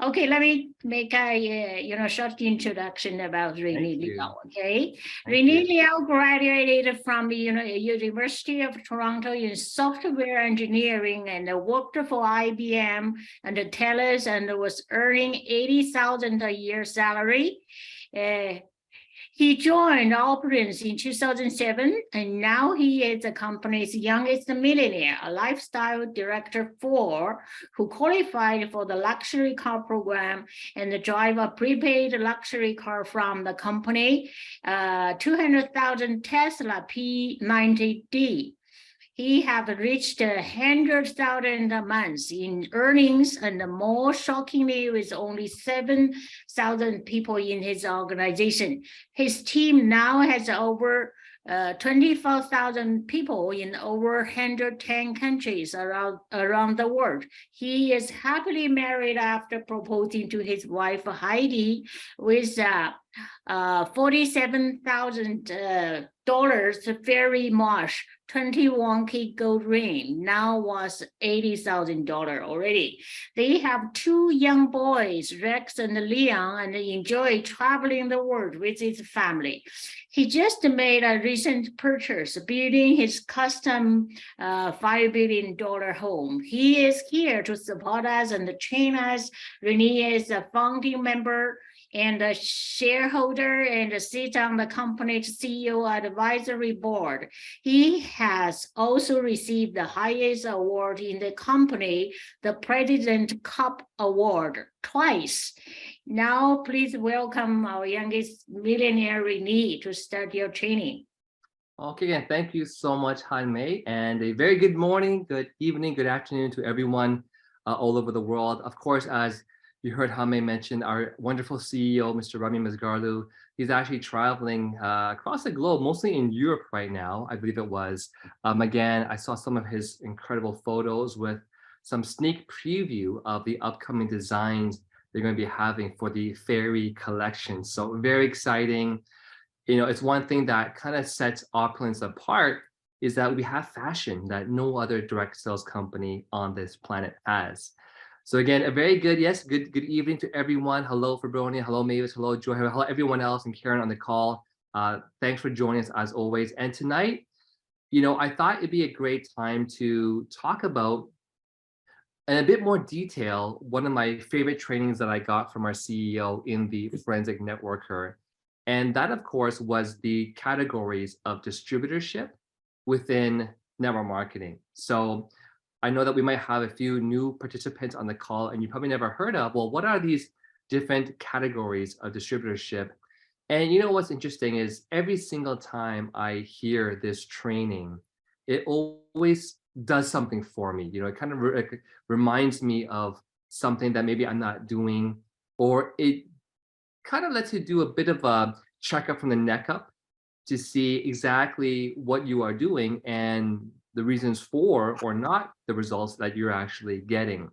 Okay, let me make a short introduction about Renee Liao. Okay, Renee Liao graduated from the University of Toronto in software engineering and worked for IBM and TELUS and was earning $80,000 a year salary. He joined Operations in 2007, and now he is the company's youngest millionaire, a lifestyle director who qualified for the luxury car program and drive a prepaid luxury car from the company, 200,000 Tesla P90D. He have reached 100,000 a month in earnings, and more shockingly, with only 7,000 people in his organization. His team now has over 24,000 people in over 110 countries around the world. He is happily married after proposing to his wife Heidi with $47,000 Fairy Marsh 21K gold ring, now was $80,000 already. They have two young boys, Rex and Leon, and enjoy traveling the world with his family. He just made a recent purchase, building his custom $5 billion home. He is here to support us and train us. Renee is a founding member and a shareholder and sits on the company's CEO advisory board. He has also received the highest award in the company, the President Cup Award, twice. Now, please welcome our youngest millionaire, Renee, to start your training. Okay, and thank you so much, Han-Mei, and a very good morning, good evening, good afternoon to everyone all over the world. Of course, as you heard Han-Mei mention, our wonderful CEO, Mr. Rami Masgarlu, he's actually traveling across the globe, mostly in Europe right now, I believe it was. Again, I saw some of his incredible photos with some sneak preview of the upcoming designs they're going to be having for the Fairy collection. So very exciting. You know, it's one thing that kind of sets Opulence apart is that we have fashion that no other direct sales company on this planet has. So again, a very good, good evening to everyone. Hello, Fabronia. Hello, Mavis. Hello, Joy. Hello, everyone else, and Karen on the call. Thanks for joining us as always. And tonight, you know, I thought it'd be a great time to talk about, in a bit more detail, one of my favorite trainings that I got from our CEO in the Forensic Networker. And that, of course, was the categories of distributorship within network marketing. So I know that we might have a few new participants on the call and you probably never heard of, well, what are these different categories of distributorship? And you know what's interesting is every single time I hear this training, it always does something for me. You know, it kind of reminds me of something that maybe I'm not doing, or it kind of lets you do a bit of a checkup from the neck up to see exactly what you are doing and the reasons for or not the results that you're actually getting.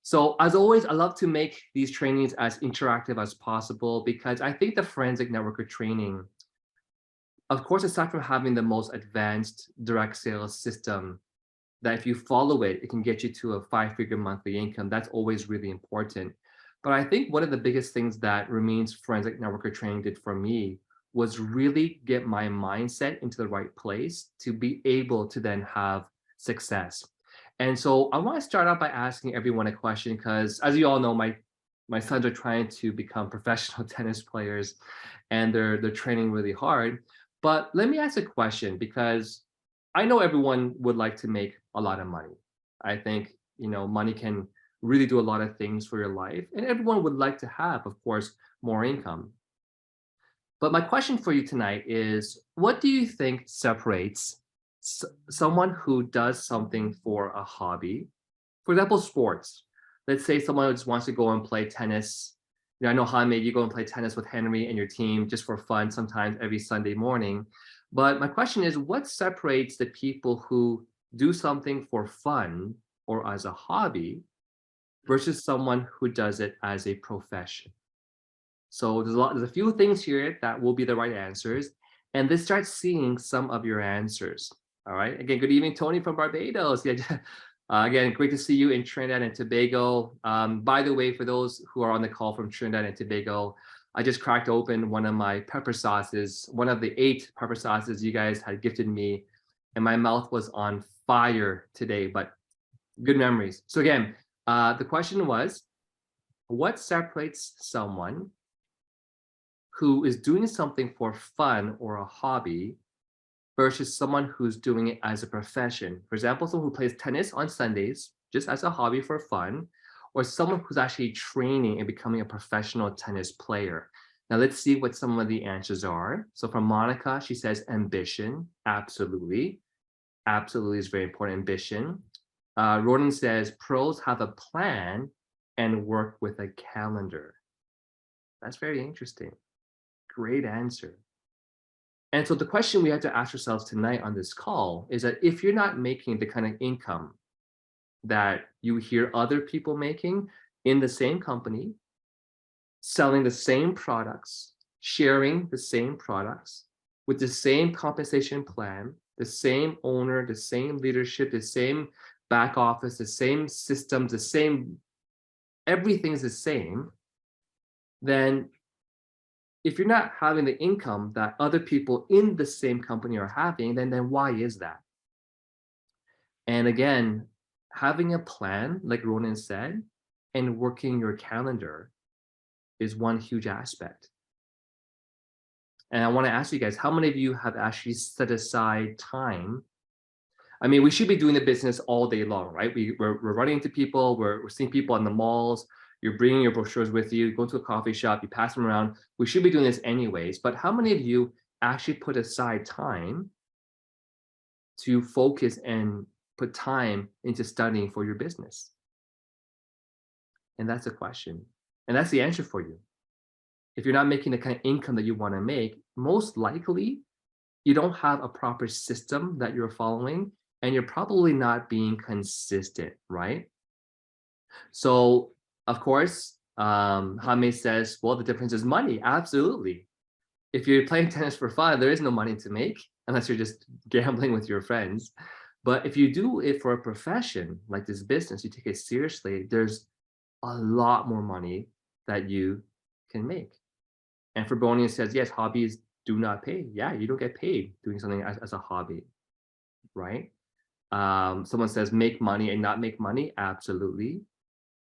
So as always, I love to make these trainings as interactive as possible because I think the Forensic Networker training, of course, aside from having the most advanced direct sales system, that if you follow it, it can get you to a 5-figure monthly income. That's always really important. But I think one of the biggest things that Ramin's Forensic Networker training did for me was really get my mindset into the right place to be able to then have success. And so I want to start out by asking everyone a question because, as you all know, my sons are trying to become professional tennis players and they're training really hard. But let me ask a question because I know everyone would like to make a lot of money. I think, you know, money can really do a lot of things for your life, and everyone would like to have, of course, more income. But my question for you tonight is, what do you think separates someone who does something for a hobby? For example, sports. Let's say someone just wants to go and play tennis. You know, I know, Han-Mei, you go and play tennis with Henry and your team just for fun sometimes every Sunday morning. But my question is, what separates the people who do something for fun or as a hobby versus someone who does it as a profession? So there's a few things here that will be the right answers, and let's start seeing some of your answers. All right. Again, good evening, Tony from Barbados. Yeah, Again, great to see you in Trinidad and Tobago. By the way, for those who are on the call from Trinidad and Tobago, I just cracked open one of my pepper sauces, one of the 8 pepper sauces you guys had gifted me, and my mouth was on fire today, but good memories. So again, the question was, what separates someone who is doing something for fun or a hobby versus someone who's doing it as a profession? For example, someone who plays tennis on Sundays just as a hobby for fun, or someone who's actually training and becoming a professional tennis player. Now let's see what some of the answers are. So from Monica, she says ambition. Absolutely. Absolutely is very important, ambition. Ronan says pros have a plan and work with a calendar. That's very interesting. Great answer. And so the question we have to ask ourselves tonight on this call is that if you're not making the kind of income that you hear other people making in the same company, selling the same products, sharing the same products, with the same compensation plan, the same owner, the same leadership, the same back office, the same systems, the same, everything's the same, then if you're not having the income that other people in the same company are having, then why is that? And again, having a plan, like Ronan said, and working your calendar is one huge aspect. And I want to ask you guys, how many of you have actually set aside time? I mean, we should be doing the business all day long, right? We're running into people, we're seeing people in the malls, you're bringing your brochures with you, go to a coffee shop, you pass them around. We should be doing this anyways, but how many of you actually put aside time to focus and put time into studying for your business? And that's a question. And that's the answer for you. If you're not making the kind of income that you want to make, most likely you don't have a proper system that you're following, and you're probably not being consistent, right? So of course, Hame says, well, the difference is money. Absolutely. If you're playing tennis for fun, there is no money to make unless you're just gambling with your friends. But if you do it for a profession like this business, you take it seriously, there's a lot more money that you can make. And for Bonian says, yes, hobbies do not pay. Yeah, you don't get paid doing something as a hobby, right? Someone says make money and not make money. Absolutely.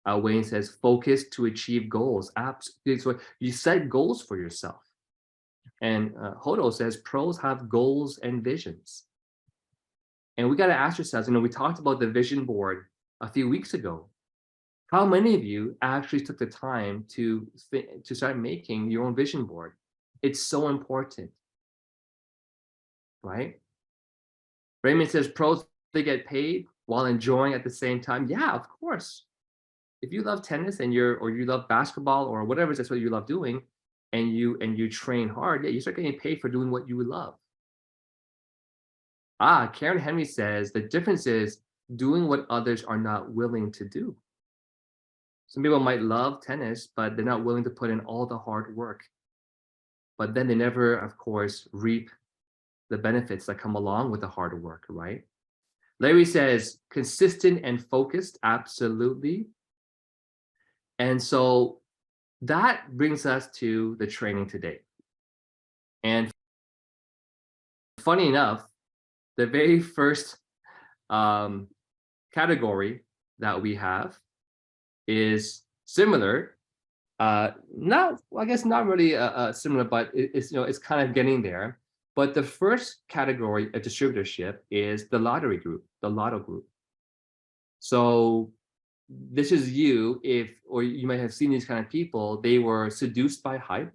Wayne says focus to achieve goals. Absolutely. So you set goals for yourself. And Hodo says pros have goals and visions. And we got to ask ourselves, we talked about the vision board a few weeks ago. How many of you actually took the time to start making your own vision board? It's so important, right? Raymond says pros, they get paid while enjoying at the same time. Yeah, of course. If you love tennis and you love basketball or whatever, that's what you love doing, and you train hard, yeah, you start getting paid for doing what you love. Karen Henry says the difference is doing what others are not willing to do. Some people might love tennis, but they're not willing to put in all the hard work. But then they never, of course, reap the benefits that come along with the hard work, right? Larry says consistent and focused, absolutely. And so that brings us to the training today. And funny enough, the very first category that we have is similar. I guess not really similar, but it's kind of getting there. But the first category of distributorship is the lottery group, the lotto group. So this is you, or you might have seen these kind of people, they were seduced by hype.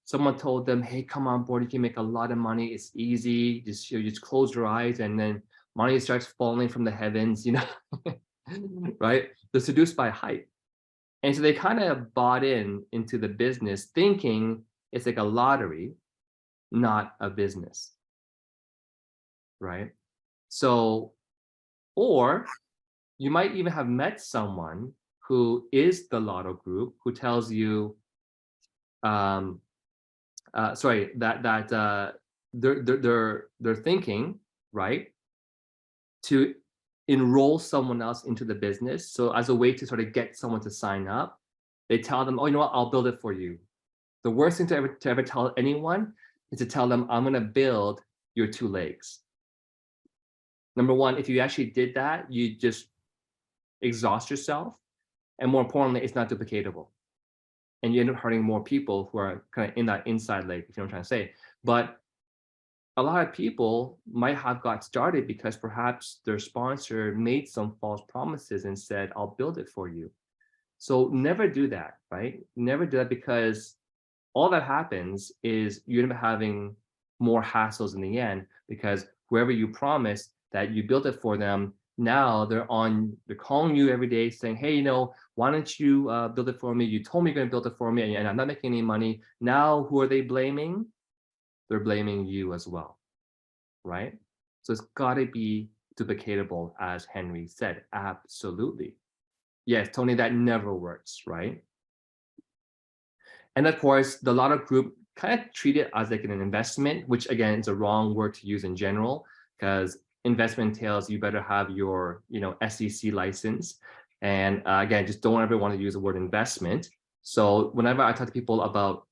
Someone told them, hey, come on board, you can make a lot of money, it's easy, just close your eyes and then money starts falling from the heavens, right? They're seduced by hype. And so they kind of bought into the business thinking it's like a lottery, not a business, right? So, or you might even have met someone who is the lotto group who tells you, they're thinking, right, to enroll someone else into the business. So as a way to sort of get someone to sign up, they tell them, oh, you know what, I'll build it for you. The worst thing to ever tell anyone is to tell them, I'm going to build your 2 legs. Number one, if you actually did that, you just exhaust yourself. And more importantly, it's not duplicatable. And you end up hurting more people who are kind of in that inside leg, if you know what I'm trying to say. But a lot of people might have got started because perhaps their sponsor made some false promises and said, I'll build it for you. So never do that, right? Never do that, because all that happens is you end up having more hassles in the end, because whoever you promised that you built it for them, now they're calling you every day saying, hey, you know, why don't you build it for me? You told me you're going to build it for me and I'm not making any money. Now, who are they blaming? They're blaming you as well, right? So it's got to be duplicatable, as Henry said. Absolutely. Yes, Tony, that never works, right? And of course, the Lotto Group kind of treat it as like an investment, which again is a wrong word to use in general, because investment entails you better have your, you know, SEC license. And again, just don't ever want to use the word investment. So whenever I talk to people about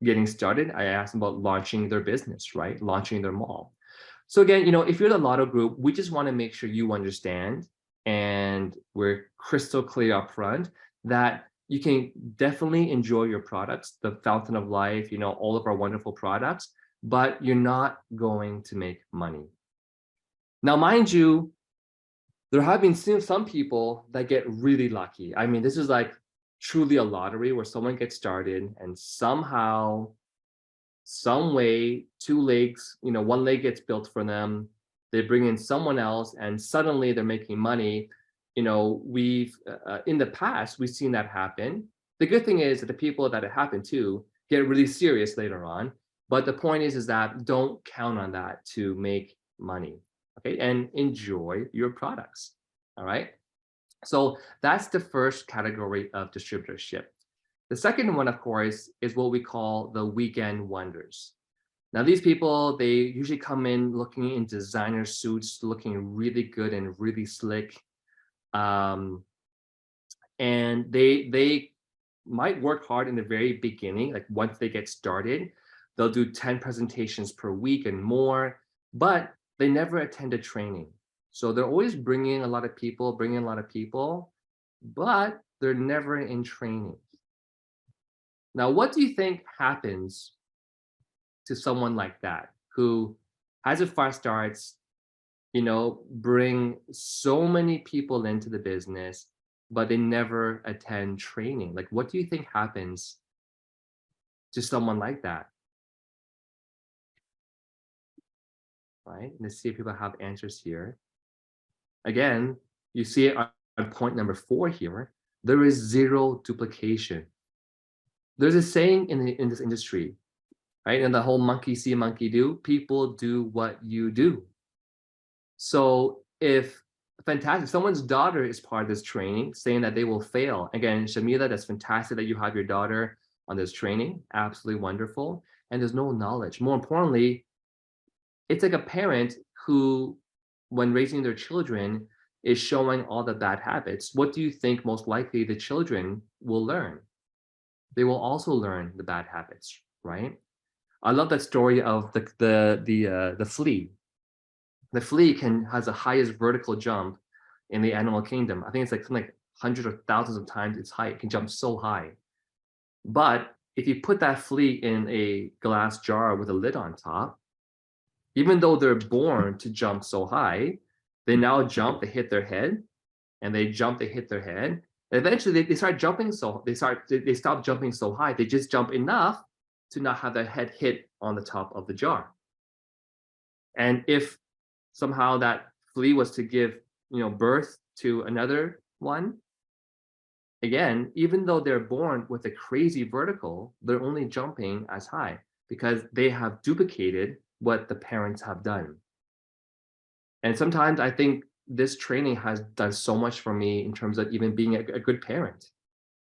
getting started, I ask them about launching their business, right? Launching their mall. So again, you know, if you're the Lotto Group, we just want to make sure you understand, and we're crystal clear up front, that you can definitely enjoy your products, the Fountain of Life, you know, all of our wonderful products, but you're not going to make money. Now, mind you, there have been some people that get really lucky. I mean, this is like truly a lottery where someone gets started and somehow, some way, 2 legs, you know, 1 leg gets built for them. They bring in someone else and suddenly they're making money. You know, we've in the past, we've seen that happen. The good thing is that the people that it happened to get really serious later on. But the point is that don't count on that to make money, okay? And enjoy your products, all right? So that's the first category of distributorship. The second one, of course, is what we call the weekend wonders. Now, these people, they usually come in looking in designer suits, looking really good and really slick. And they might work hard in the very beginning, like once they get started, they'll do 10 presentations per week and more, but they never attend a training. So they're always bringing a lot of people, but they're never in training. Now, what do you think happens to someone like that who has a fast starts, you know, bring so many people into the business, but they never attend training? Like, what do you think happens to someone like that? Right? Let's see if people have answers here. Again, you see it on point number 4 here. There is zero duplication. There's a saying in this industry, right? And the whole monkey see, monkey do. People do what you do. So if someone's daughter is part of this training, saying that they will fail. Again, Shamila, that's fantastic that you have your daughter on this training. Absolutely wonderful. And there's no knowledge. More importantly, it's like a parent who, when raising their children, is showing all the bad habits. What do you think most likely the children will learn? They will also learn the bad habits, right? I love that story of the flea. The flea has the highest vertical jump in the animal kingdom. I think it's like something like hundreds or thousands of times its height. It can jump so high. But if you put that flea in a glass jar with a lid on top, even though they're born to jump so high, they now jump, they hit their head, and they jump, they hit their head. And eventually they start jumping they stop jumping so high. They just jump enough to not have their head hit on the top of the jar. And if somehow that flea was to give, you know, birth to another one, again, even though they're born with a crazy vertical, they're only jumping as high because they have duplicated what the parents have done. And sometimes I think this training has done so much for me in terms of even being a good parent.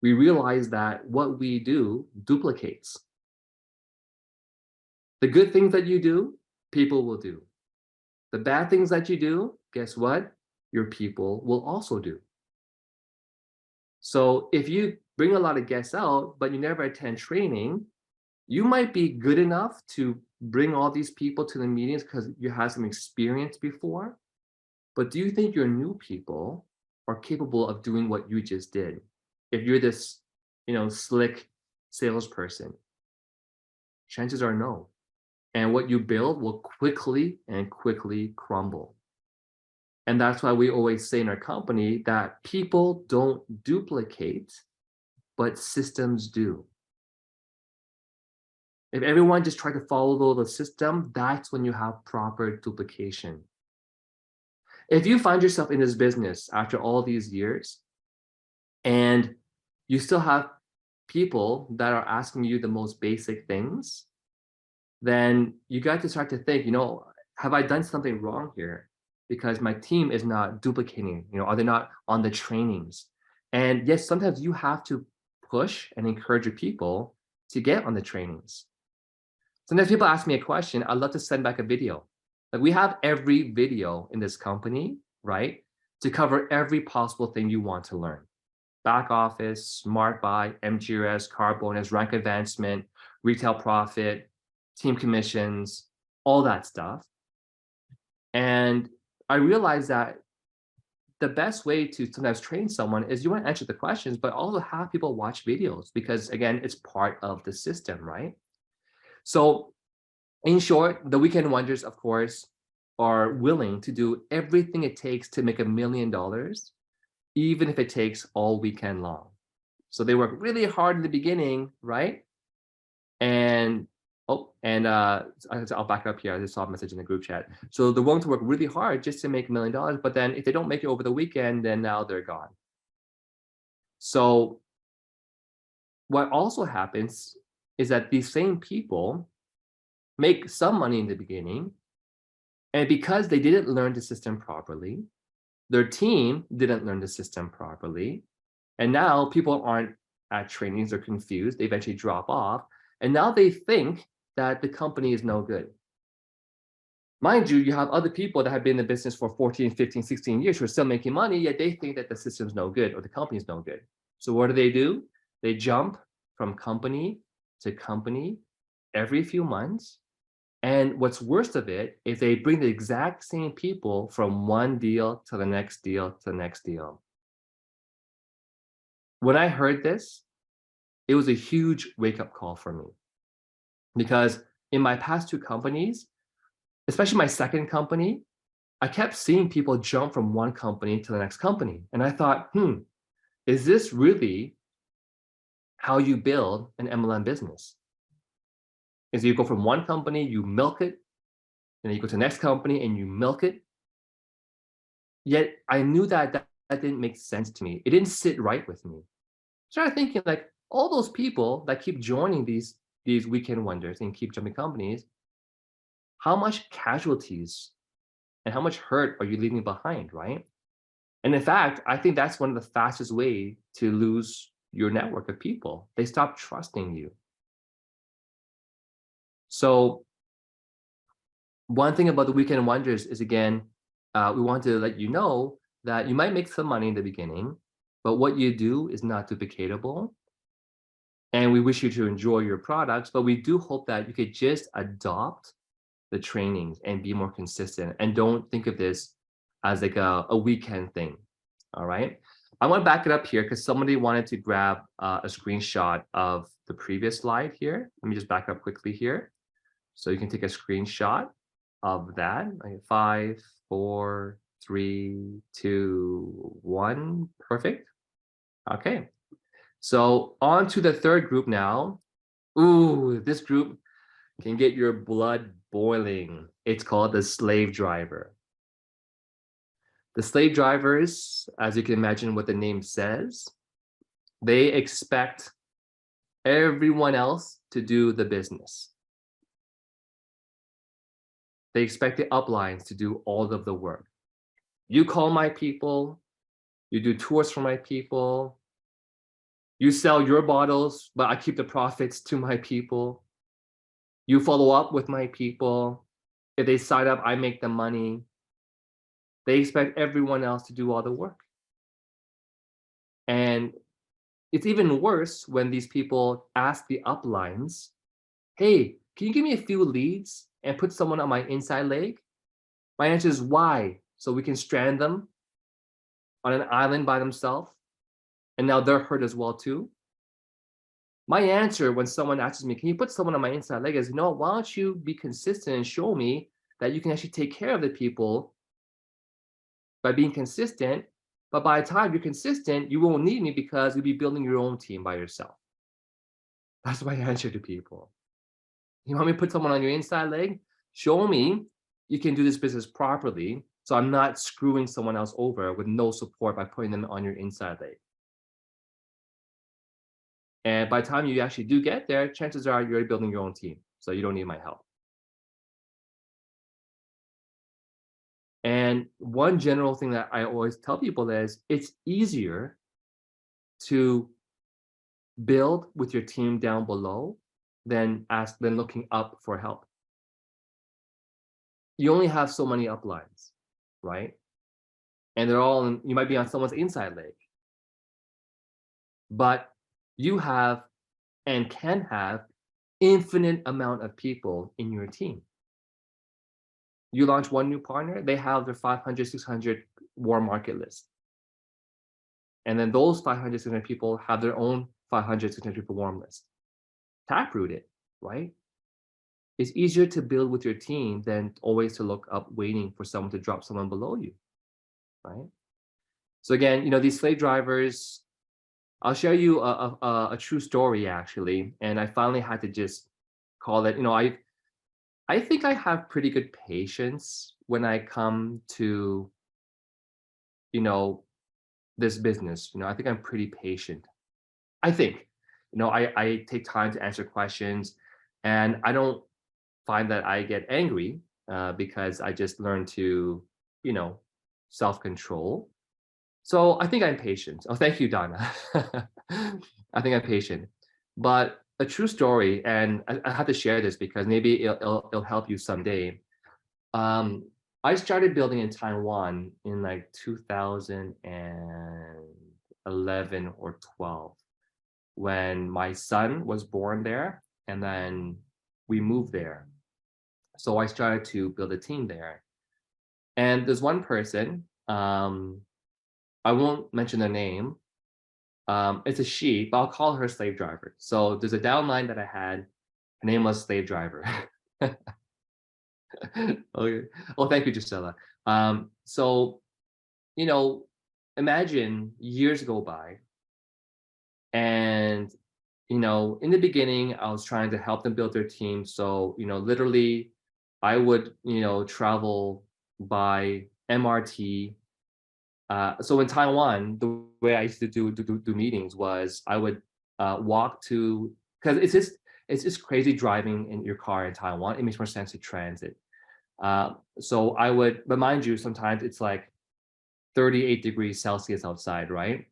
We realize that what we do duplicates. The good things that you do, people will do. The bad things that you do, guess what? your people will also do. So if you bring a lot of guests out, but you never attend training, you might be good enough to bring all these people to the meetings because you had some experience before. But do you think your new people are capable of doing what you just did? If you're this, slick salesperson, chances are no. And what you build will quickly crumble. And that's why we always say in our company that people don't duplicate, but systems do. If everyone just tried to follow the system, that's when you have proper duplication. If you find yourself in this business after all these years and you still have people that are asking you the most basic things, then you got to start to think, have I done something wrong here? Because my team is not duplicating, are they not on the trainings? And yes, sometimes you have to push and encourage your people to get on the trainings. Sometimes people ask me a question, I'd love to send back a video. Like we have every video in this company, right? To cover every possible thing you want to learn. Back office, smart buy, MGRS, car bonus, rank advancement, retail profit, team commissions, all that stuff. And I realized that the best way to sometimes train someone is you want to answer the questions, but also have people watch videos because again, it's part of the system, right? So in short, the weekend wonders, of course, are willing to do everything it takes to make $1 million, even if it takes all weekend long. So they work really hard in the beginning, right? And I'll back up here. I just saw a message in the group chat. So they're willing to work really hard just to make $1 million, but then if they don't make it over the weekend, then now they're gone. So what also happens is that these same people make some money in the beginning, and because they didn't learn the system properly, their team didn't learn the system properly, and now people aren't at trainings, they're confused, they eventually drop off, and now they think that the company is no good. Mind you, you have other people that have been in the business for 14, 15, 16 years who are still making money, yet they think that the system's no good or the company's no good. So what do? They jump from company to company every few months. And what's worst of it is they bring the exact same people from one deal to the next deal to the next deal. When I heard this, it was a huge wake-up call for me. Because in my past two companies, especially my second company, I kept seeing people jump from one company to the next company. And I thought, is this really how you build an MLM business? Is you go from one company, you milk it, and then you go to the next company and you milk it. Yet I knew that didn't make sense to me. It didn't sit right with me. So I started thinking like all those people that keep joining these weekend wonders and keep jumping companies, how much casualties and how much hurt are you leaving behind, right? And in fact, I think that's one of the fastest way to lose your network of people. They stop trusting you. So one thing about the weekend wonders is, again, we want to let you know that you might make some money in the beginning, but what you do is not duplicatable. And we wish you to enjoy your products, but we do hope that you could just adopt the trainings and be more consistent and don't think of this as like a weekend thing. All right. I want to back it up here because somebody wanted to grab a screenshot of the previous slide here. Let me just back up quickly here. So you can take a screenshot of that. 5, 4, 3, 2, 1. Perfect. Okay. So on to the third group now. Ooh, this group can get your blood boiling. It's called the slave driver. The slave drivers, as you can imagine what the name says, they expect everyone else to do the business. They expect the uplines to do all of the work. You call my people, you do tours for my people, you sell your bottles, but I keep the profits to my people. You follow up with my people. If they sign up, I make the money. They expect everyone else to do all the work. And it's even worse when these people ask the uplines, hey, can you give me a few leads and put someone on my inside leg? My answer is why? So we can strand them on an island by themselves. And now they're hurt as well too. My answer when someone asks me, can you put someone on my inside leg is, no, why don't you be consistent and show me that you can actually take care of the people by being consistent. But by the time you're consistent, you won't need me because you'll be building your own team by yourself. That's my answer to people. You want me to put someone on your inside leg? Show me you can do this business properly. So I'm not screwing someone else over with no support by putting them on your inside leg. And by the time you actually do get there, chances are you're already building your own team. So you don't need my help. And one general thing that I always tell people is it's easier to build with your team down below than looking up for help. You only have so many uplines, right? And they're all you might be on someone's inside leg. But you have and can have infinite amount of people in your team. You launch one new partner, they have their 500, 600 warm market list. And then those 500, 600 people have their own 500, 600 people warm list. Taproot it, right? It's easier to build with your team than always to look up waiting for someone to drop someone below you, right? So again, these slave drivers, I'll share you a true story actually. And I finally had to just call it, I think I have pretty good patience when I come to, this business. I think I'm pretty patient. I think, I take time to answer questions, and I don't find that I get angry because I just learn to, self-control. So I think I'm patient. Oh, thank you, Donna. I think I'm patient. But a true story, and I have to share this because maybe it'll help you someday. I started building in Taiwan in like 2011 or 12 when my son was born there, and then we moved there. So I started to build a team there. And there's one person, I won't mention their name. It's a she, but I'll call her slave driver. So there's a downline that I had. Her name was slave driver. Okay. Oh, thank you, Gisela. So, imagine years go by, and in the beginning, I was trying to help them build their team. So, literally, I would, travel by MRT. So in Taiwan, the way I used to do meetings was I would walk to, because it's just crazy driving in your car in Taiwan. It makes more sense to transit. So I would, but mind you, sometimes it's like 38 degrees Celsius outside, right?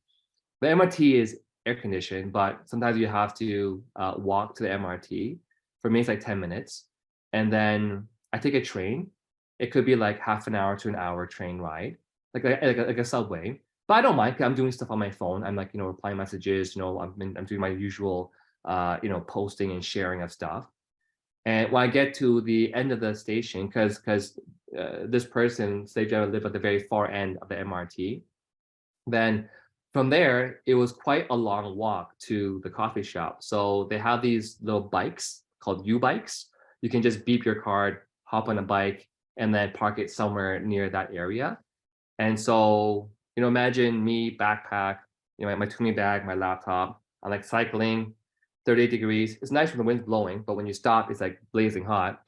The MRT is air conditioned, but sometimes you have to walk to the MRT. For me, it's like 10 minutes. And then I take a train. It could be like half an hour to an hour train ride, like a subway. But I don't mind. I'm doing stuff on my phone. I'm like, replying messages, I'm doing my usual, posting and sharing of stuff. And when I get to the end of the station, because this person, slave driver, lived at the very far end of the MRT, then from there, it was quite a long walk to the coffee shop. So they have these little bikes called U-bikes. You can just beep your card, hop on a bike, and then park it somewhere near that area. And so, imagine me, backpack, my Tumi bag, my laptop. I'm like cycling, 38 degrees. It's nice when the wind's blowing, but when you stop, it's like blazing hot.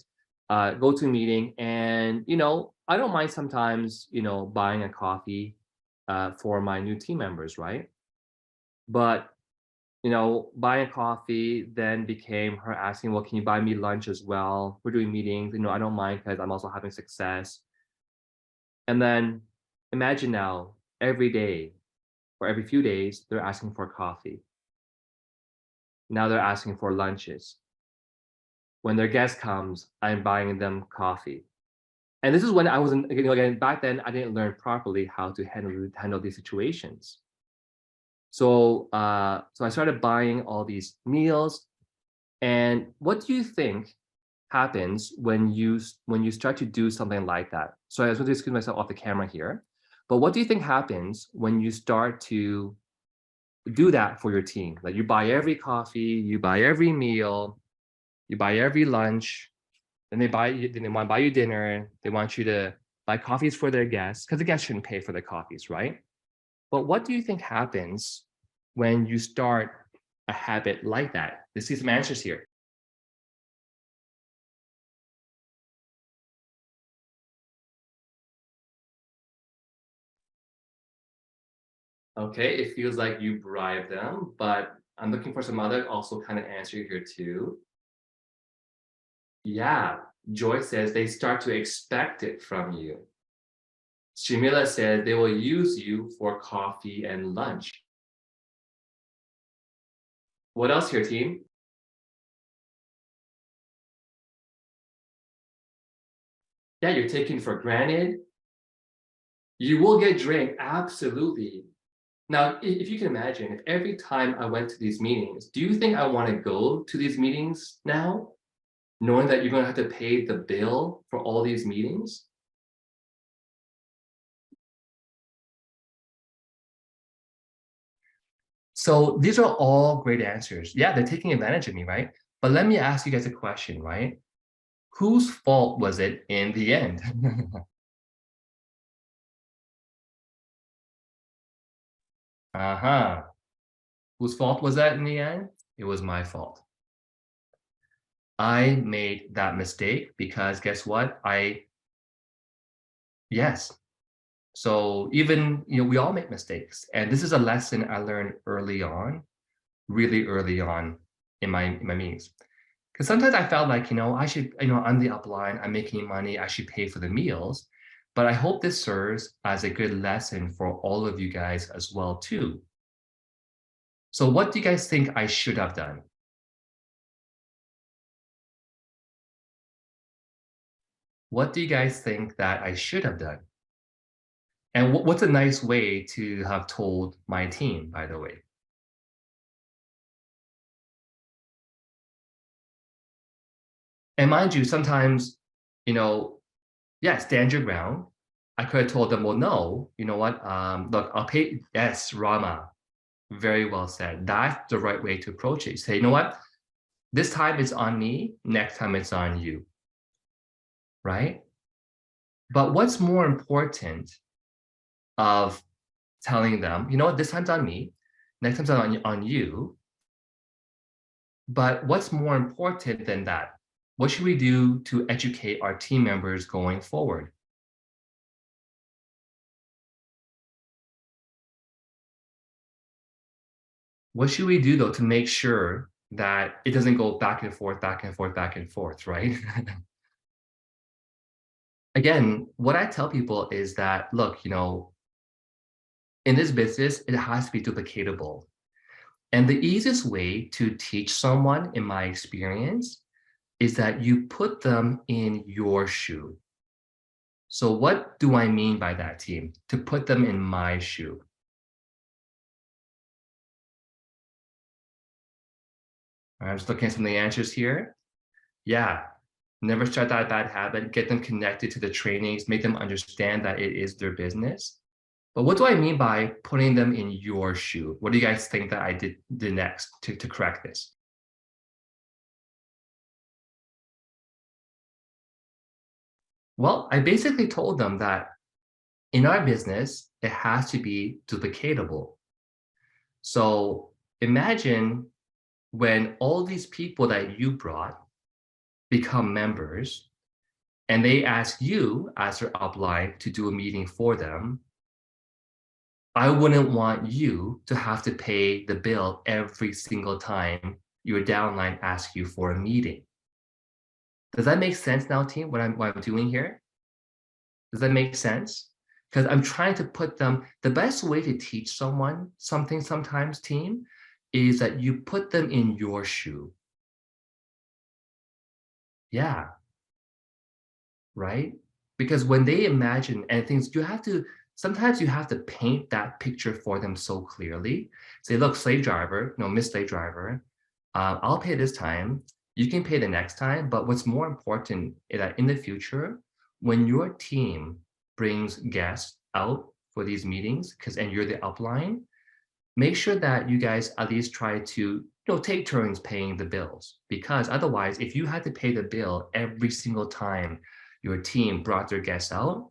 Go to a meeting, and I don't mind sometimes, buying a coffee for my new team members, right? But buying coffee then became her asking, well, can you buy me lunch as well? We're doing meetings, I don't mind because I'm also having success. And then imagine now, every day or every few days, they're asking for coffee. Now they're asking for lunches. When their guest comes, I'm buying them coffee. And this is when I wasn't, again, back then, I didn't learn properly how to handle these situations. So, so I started buying all these meals. And what do you think happens when you start to do something like that? So I was going to excuse myself off the camera here, but what do you think happens when you start to do that for your team? Like you buy every coffee, you buy every meal, you buy every lunch, then they want to buy you dinner. They want you to buy coffees for their guests because the guests shouldn't pay for the coffees, right? But what do you think happens when you start a habit like that? Let's see some answers here. Okay, it feels like you bribe them, but I'm looking for some other also kind of answer here too. Yeah, Joy says they start to expect it from you. Shamila said they will use you for coffee and lunch. What else here, team? Yeah, you're taken for granted. You will get drained, absolutely. Now, if you can imagine, if every time I went to these meetings, do you think I want to go to these meetings now, knowing that you're going to have to pay the bill for all these meetings? So these are all great answers. Yeah, they're taking advantage of me, right? But let me ask you guys a question, right? Whose fault was it in the end? Uh-huh. Whose fault was that in the end? It was my fault. I made that mistake because guess what? Yes. So even, we all make mistakes. And this is a lesson I learned early on, really early on in my meetings. Because sometimes I felt like, I should, I'm the upline, I'm making money, I should pay for the meals. But I hope this serves as a good lesson for all of you guys as well, too. So what do you guys think I should have done? What do you guys think that I should have done? And what's a nice way to have told my team, by the way? And mind you, sometimes, yeah, stand your ground. I could have told them, well, no, you know what? Look, I'll pay. Yes, Rama, very well said. That's the right way to approach it. You say, you know what? This time it's on me. Next time it's on you, right? But what's more important of telling them, you know what? This time's on me. Next time's on you. But what's more important than that? What should we do to educate our team members going forward? What should we do though to make sure that it doesn't go back and forth, back and forth, back and forth, right? Again, what I tell people is that, look, in this business, it has to be duplicatable. And the easiest way to teach someone, in my experience, is that you put them in your shoe. So what do I mean by that, team? To put them in my shoe. I'm just looking at some of the answers here. Yeah, never start that bad habit. Get them connected to the trainings, make them understand that it is their business. But what do I mean by putting them in your shoe? What do you guys think that I did next to correct this? Well, I basically told them that in our business, it has to be duplicatable. So imagine when all these people that you brought become members and they ask you as their upline to do a meeting for them, I wouldn't want you to have to pay the bill every single time your downline asks you for a meeting. Does that make sense now, team, what I'm doing here? Does that make sense? Because I'm trying to put them, the best way to teach someone something sometimes, team, is that you put them in your shoe. Yeah. Right? because when they imagine and things, sometimes you have to paint that picture for them so clearly. Say, look, slave driver, no, Miss Slave Driver, I'll pay this time. You can pay the next time. But what's more important is that in the future, when your team brings guests out for these meetings, and you're the upline, make sure that you guys at least try to take turns paying the bills. Because otherwise, if you had to pay the bill every single time your team brought their guests out,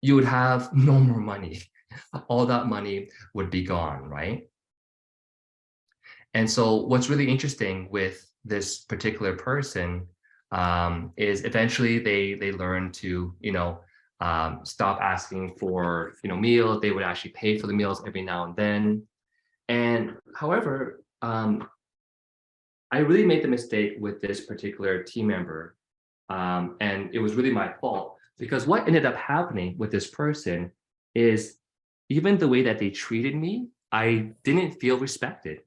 you would have no more money. All that money would be gone, right? And so what's really interesting with this particular person is eventually they learn to, stop asking for, meals. They would actually pay for the meals every now and then. And however, I really made the mistake with this particular team member. And it was really my fault, because what ended up happening with this person is even the way that they treated me, I didn't feel respected.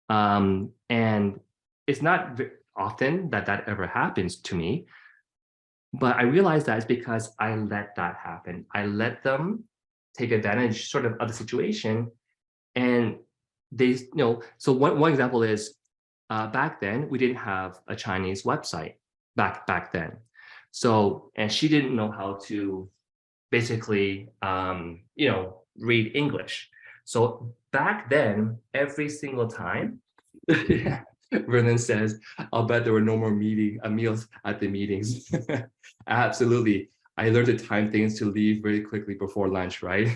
And it's not often that ever happens to me, but I realized that it's because I let that happen. I let them take advantage sort of the situation. And they, so one example is back then we didn't have a Chinese website back then. So, and she didn't know how to basically, read English. So back then, every single time, Vernon says, I'll bet there were no more meals at the meetings. Absolutely. I learned to time things to leave very quickly before lunch, right?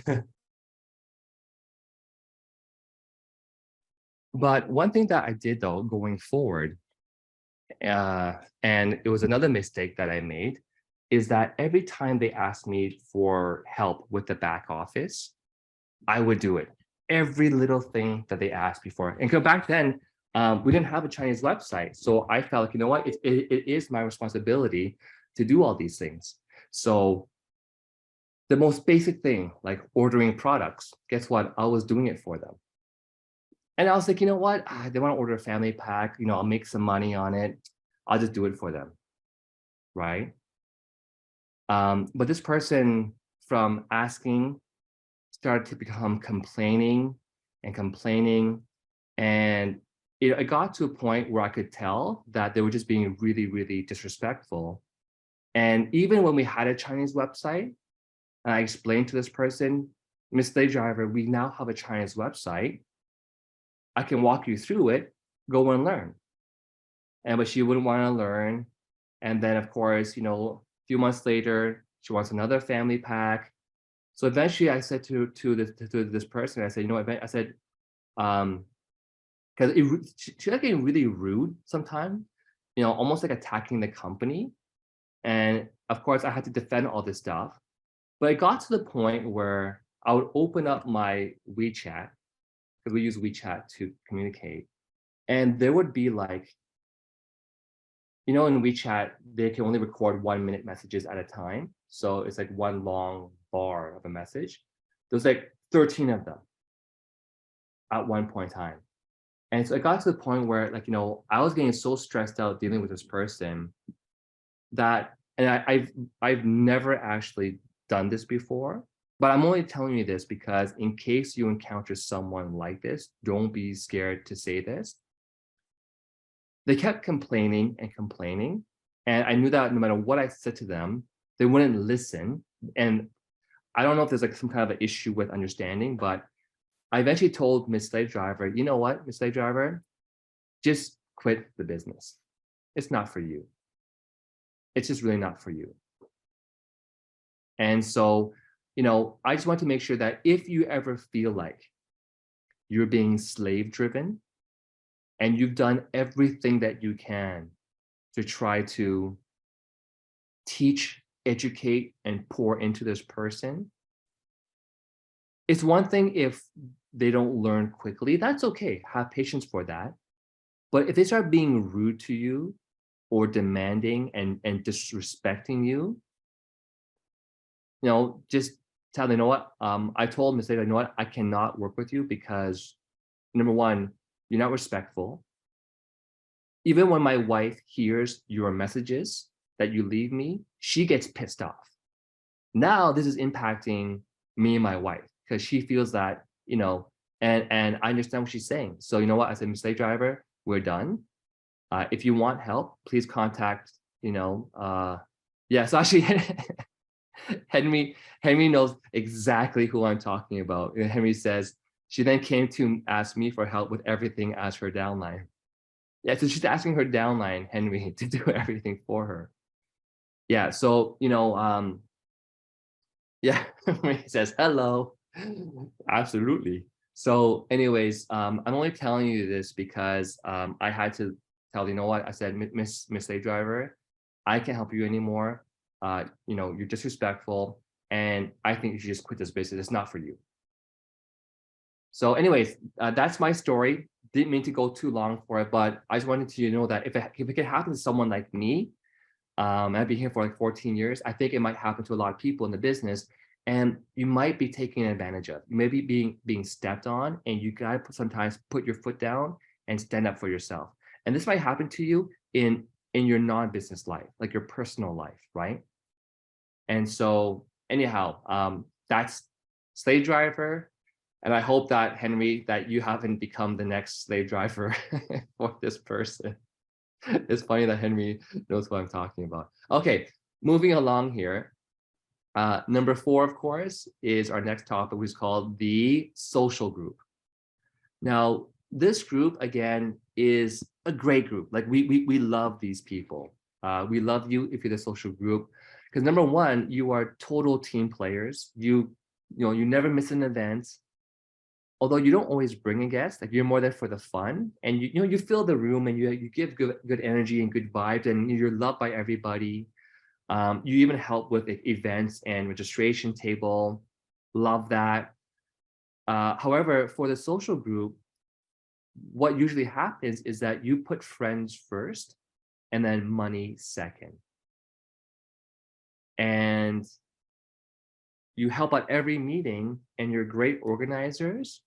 But one thing that I did though, going forward, and it was another mistake that I made, is that every time they asked me for help with the back office, I would do it. Every little thing that they asked before. And back then, we didn't have a Chinese website. So I felt like, you know what, it is my responsibility to do all these things. So the most basic thing, like ordering products, guess what? I was doing it for them. And I was like, you know what? They want to order a family pack, I'll make some money on it. I'll just do it for them, right? But this person, from asking, started to become complaining and complaining. And it got to a point where I could tell that they were just being really, really disrespectful. And even when we had a Chinese website, and I explained to this person, Miss Slave Driver, we now have a Chinese website. I can walk you through it, go and learn. But she wouldn't want to learn. And then of course, a few months later, she wants another family pack. So eventually I said to this person, I said, because she's like getting really rude sometimes, almost like attacking the company. And of course I had to defend all this stuff. But it got to the point where I would open up my WeChat, because we use WeChat to communicate. And there would be like, in WeChat, they can only record 1 minute messages at a time. So it's like one long bar of a message. There's like 13 of them at one point in time. And so it got to the point where, like, I was getting so stressed out dealing with this person that, and I've never actually done this before, but I'm only telling you this because in case you encounter someone like this, don't be scared to say this. They kept complaining and complaining. And I knew that no matter what I said to them, they wouldn't listen. And I don't know if there's like some kind of an issue with understanding, but I eventually told Miss Slave Driver, you know what, Miss Slave Driver, just quit the business. It's not for you. It's just really not for you. And so, I just want to make sure that if you ever feel like you're being slave driven and you've done everything that you can to try to teach, educate, and pour into this person, it's one thing if they don't learn quickly, that's okay, have patience for that. But if they start being rude to you or demanding and disrespecting you, just tell them, you know what, I told Ms. Ada, you know what, I cannot work with you because, number one, you're not respectful. Even when my wife hears your messages that you leave me, she gets pissed off. Now this is impacting me and my wife because she feels that, and I understand what she's saying. So you know what? I said, Miss Slave Driver, we're done. If you want help, please contact, yeah, so actually Henry knows exactly who I'm talking about. And Henry says, she then came to ask me for help with everything as her downline. Yeah, so she's asking her downline, Henry, to do everything for her. Yeah, so, yeah, Henry says, hello. Absolutely. So anyways, I'm only telling you this because I had to tell, you know what, I said, Miss Slave Driver, I can't help you anymore. You're disrespectful, and I think you should just quit this business. It's not for you. So anyways, that's my story. Didn't mean to go too long for it, but I just wanted to know that if it could happen to someone like me, I've been here for like 14 years, I think it might happen to a lot of people in the business, and you might be taken advantage of. You may be being stepped on, and you gotta sometimes put your foot down and stand up for yourself. And this might happen to you in your non-business life, like your personal life, right? And so anyhow, that's Slave Driver. And I hope that, Henry, that you haven't become the next slave driver for this person. It's funny that Henry knows what I'm talking about. Okay, moving along here. Number 4, of course, is our next topic, which is called the social group. Now, this group, again, is a great group. Like we love these people. We love you if you're the social group. Because number 1, you are total team players. You never miss an event. Although you don't always bring a guest, like you're more there for the fun, and you fill the room, and you give good energy and good vibes, and you're loved by everybody. You even help with events and registration table. Love that. However, for the social group, what usually happens is that you put friends first and then money second. And you help at every meeting, and you're great organizers.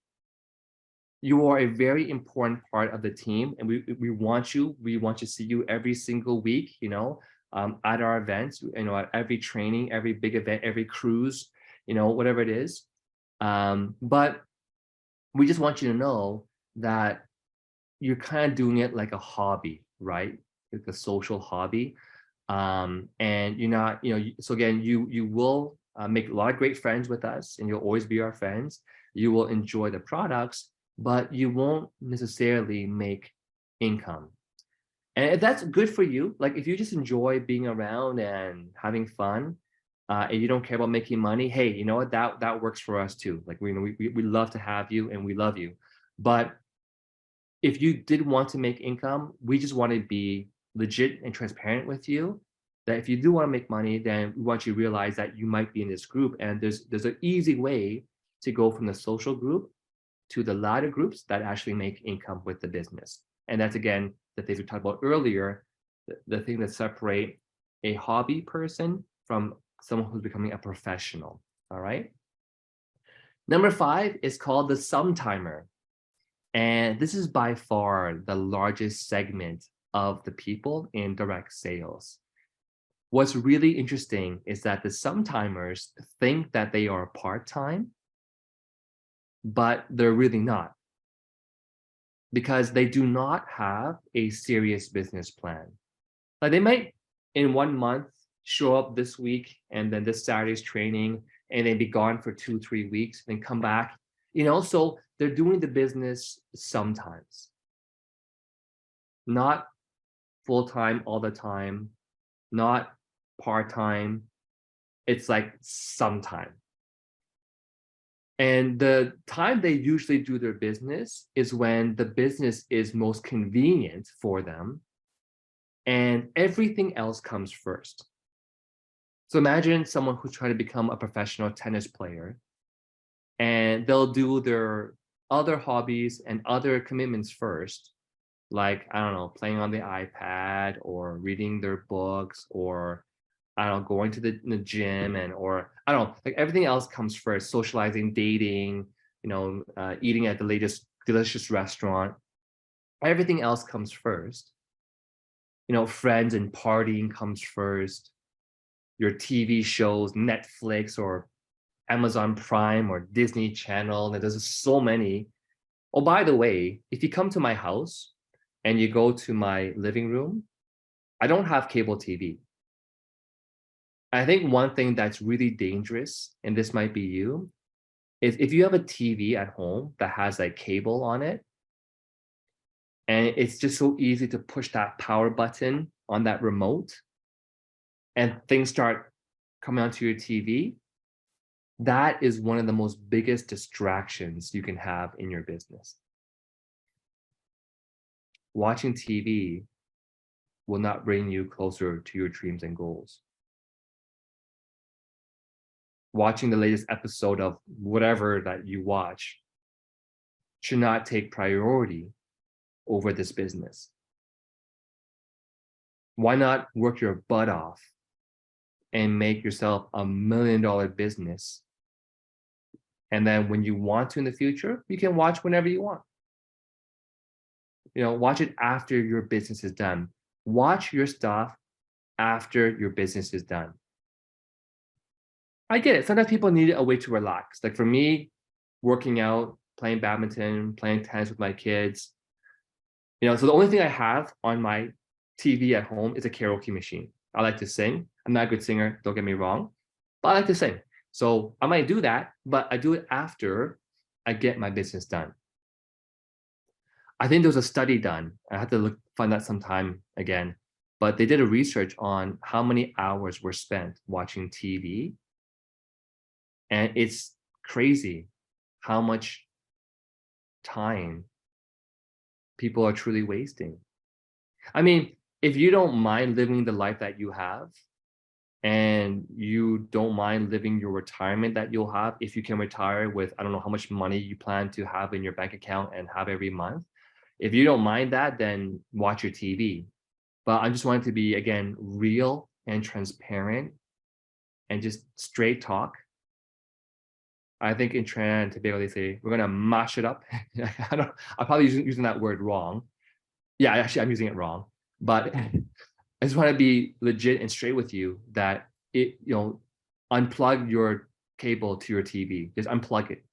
You are a very important part of the team, and we want you. We want to see you every single week, at our events, at every training, every big event, every cruise, whatever it is. But we just want you to know that you're kind of doing it like a hobby, right? Like a social hobby. And you're not, so again, you will make a lot of great friends with us, and you'll always be our friends. You will enjoy the products, but you won't necessarily make income. And if that's good for you, like if you just enjoy being around and having fun, and you don't care about making money, hey, you know what, that works for us too. Like we love to have you, and we love you. But if you did want to make income, we just want to be legit and transparent with you, that if you do want to make money, then we want you to realize that you might be in this group, and there's an easy way to go from the social group to the latter groups that actually make income with the business. And that's, again, the things we talked about earlier, the thing that separate a hobby person from someone who's becoming a professional. All right. Number 5 is called the Sometimer. And this is by far the largest segment of the people in direct sales. What's really interesting is that the Sometimers think that they are part-time, but they're really not, because they do not have a serious business plan. Like they might in 1 month show up this week, and then this Saturday's training, and then be gone for 2-3 weeks, then come back, so they're doing the business sometimes, not full-time all the time, not part-time. It's like sometime. And the time they usually do their business is when the business is most convenient for them, and everything else comes first. So imagine someone who's trying to become a professional tennis player, and they'll do their other hobbies and other commitments first, like, I don't know, playing on the iPad or reading their books, or I don't know, going to the gym, or I don't know, like everything else comes first, socializing, dating, eating at the latest delicious restaurant. Everything else comes first. Friends and partying comes first. your TV shows, Netflix or Amazon Prime or Disney Channel, and there's so many. Oh, by the way, if you come to my house and you go to my living room, I don't have cable TV. I think one thing that's really dangerous, and this might be you, is if you have a TV at home that has like cable on it, and it's just so easy to push that power button on that remote, and things start coming onto your TV, that is one of the most biggest distractions you can have in your business. Watching TV will not bring you closer to your dreams and goals. Watching the latest episode of whatever that you watch should not take priority over this business. Why not work your butt off and make yourself $1 million business? And then when you want to in the future, you can watch whenever you want. Watch it after your business is done. Watch your stuff after your business is done. I get it. Sometimes people need a way to relax. Like for me, working out, playing badminton, playing tennis with my kids. So the only thing I have on my TV at home is a karaoke machine. I like to sing. I'm not a good singer, don't get me wrong, but I like to sing. So I might do that, but I do it after I get my business done. I think there was a study done. I have to find that sometime again, but they did a research on how many hours were spent watching TV. And it's crazy how much time people are truly wasting. I mean, if you don't mind living the life that you have, and you don't mind living your retirement that you'll have, if you can retire with, I don't know how much money you plan to have in your bank account and have every month. If you don't mind that, then watch your TV. But I just wanted to be, again, real and transparent and just straight talk. I think in Trinidad and Tobago, they say, we're going to mash it up. I'm probably using that word wrong. Yeah, actually, I'm using it wrong. But I just want to be legit and straight with you that unplug your cable to your TV. Just unplug it.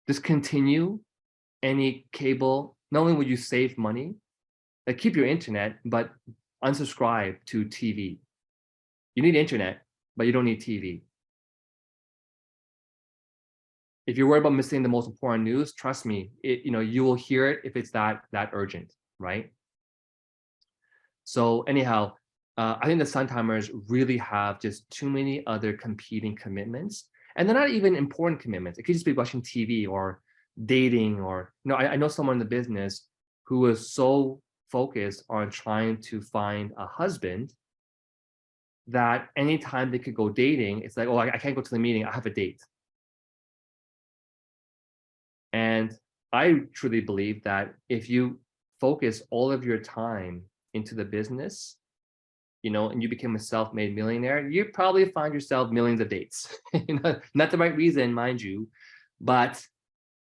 Discontinue any cable. Not only will you save money, like keep your internet, but unsubscribe to TV. You need internet, but you don't need TV. If you're worried about missing the most important news, trust me, you will hear it if it's that urgent, right? So anyhow, I think the Sun Timers really have just too many other competing commitments, and they're not even important commitments. It could just be watching TV or dating, or I know someone in the business who was so focused on trying to find a husband that anytime they could go dating, it's like, oh, I can't go to the meeting, I have a date. And I truly believe that if you focus all of your time into the business, and you become a self-made millionaire, you probably find yourself millions of dates. Not the right reason, mind you, but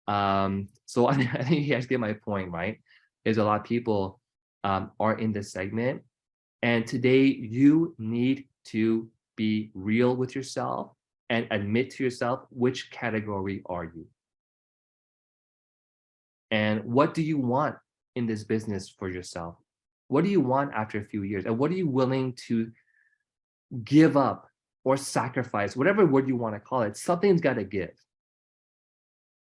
so I think you guys get my point, right? Is a lot of people are in this segment, and today you need to be real with yourself and admit to yourself, which category are you? And what do you want in this business for yourself? What do you want after a few years? And what are you willing to give up or sacrifice, whatever word you want to call it? Something's got to give,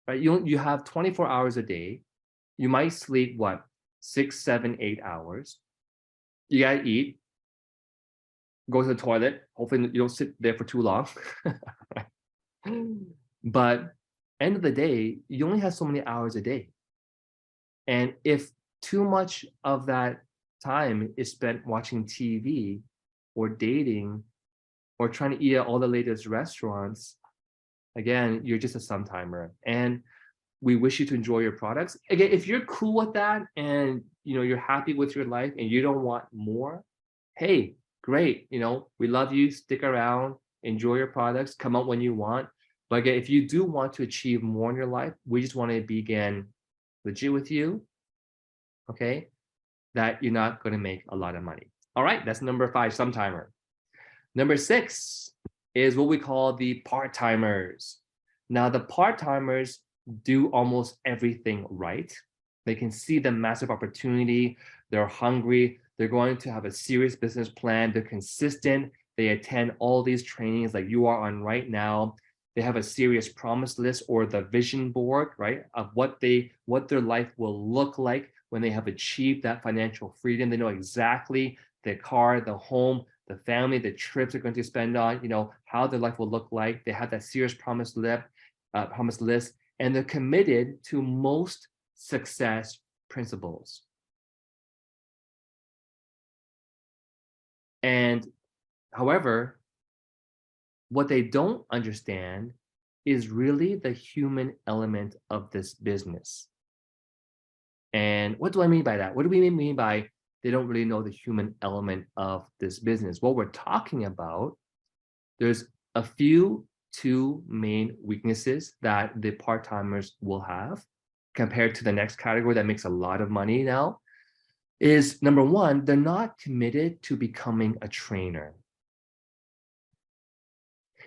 right? You have 24 hours a day. You might sleep, 6, 7, 8 hours. You got to eat, go to the toilet. Hopefully you don't sit there for too long. But end of the day, you only have so many hours a day. And if too much of that time is spent watching TV or dating or trying to eat at all the latest restaurants, again, you're just a Sun-timer. And we wish you to enjoy your products. Again, if you're cool with that and you're happy with your life and you don't want more, hey, great. We love you. Stick around, enjoy your products, come out when you want. But again, if you do want to achieve more in your life, we just want to be, again, legit with you, okay, that you're not going to make a lot of money. All right, that's number 5, Sun-timer. Number 6 is what we call the part-timers. Now, the part-timers do almost everything right. They can see the massive opportunity. They're hungry. They're going to have a serious business plan. They're consistent. They attend all these trainings like you are on right now. They have a serious promise list or the vision board, right, of what their life will look like when they have achieved that financial freedom. They know exactly the car, the home, the family, the trips they're going to spend on, how their life will look like. They have that serious promise list, and they're committed to most success principles. And however, what they don't understand is really the human element of this business. And what do I mean by that? What do we mean by they don't really know the human element of this business? What we're talking about, there's two main weaknesses that the part-timers will have compared to the next category that makes a lot of money now, is number one, they're not committed to becoming a trainer.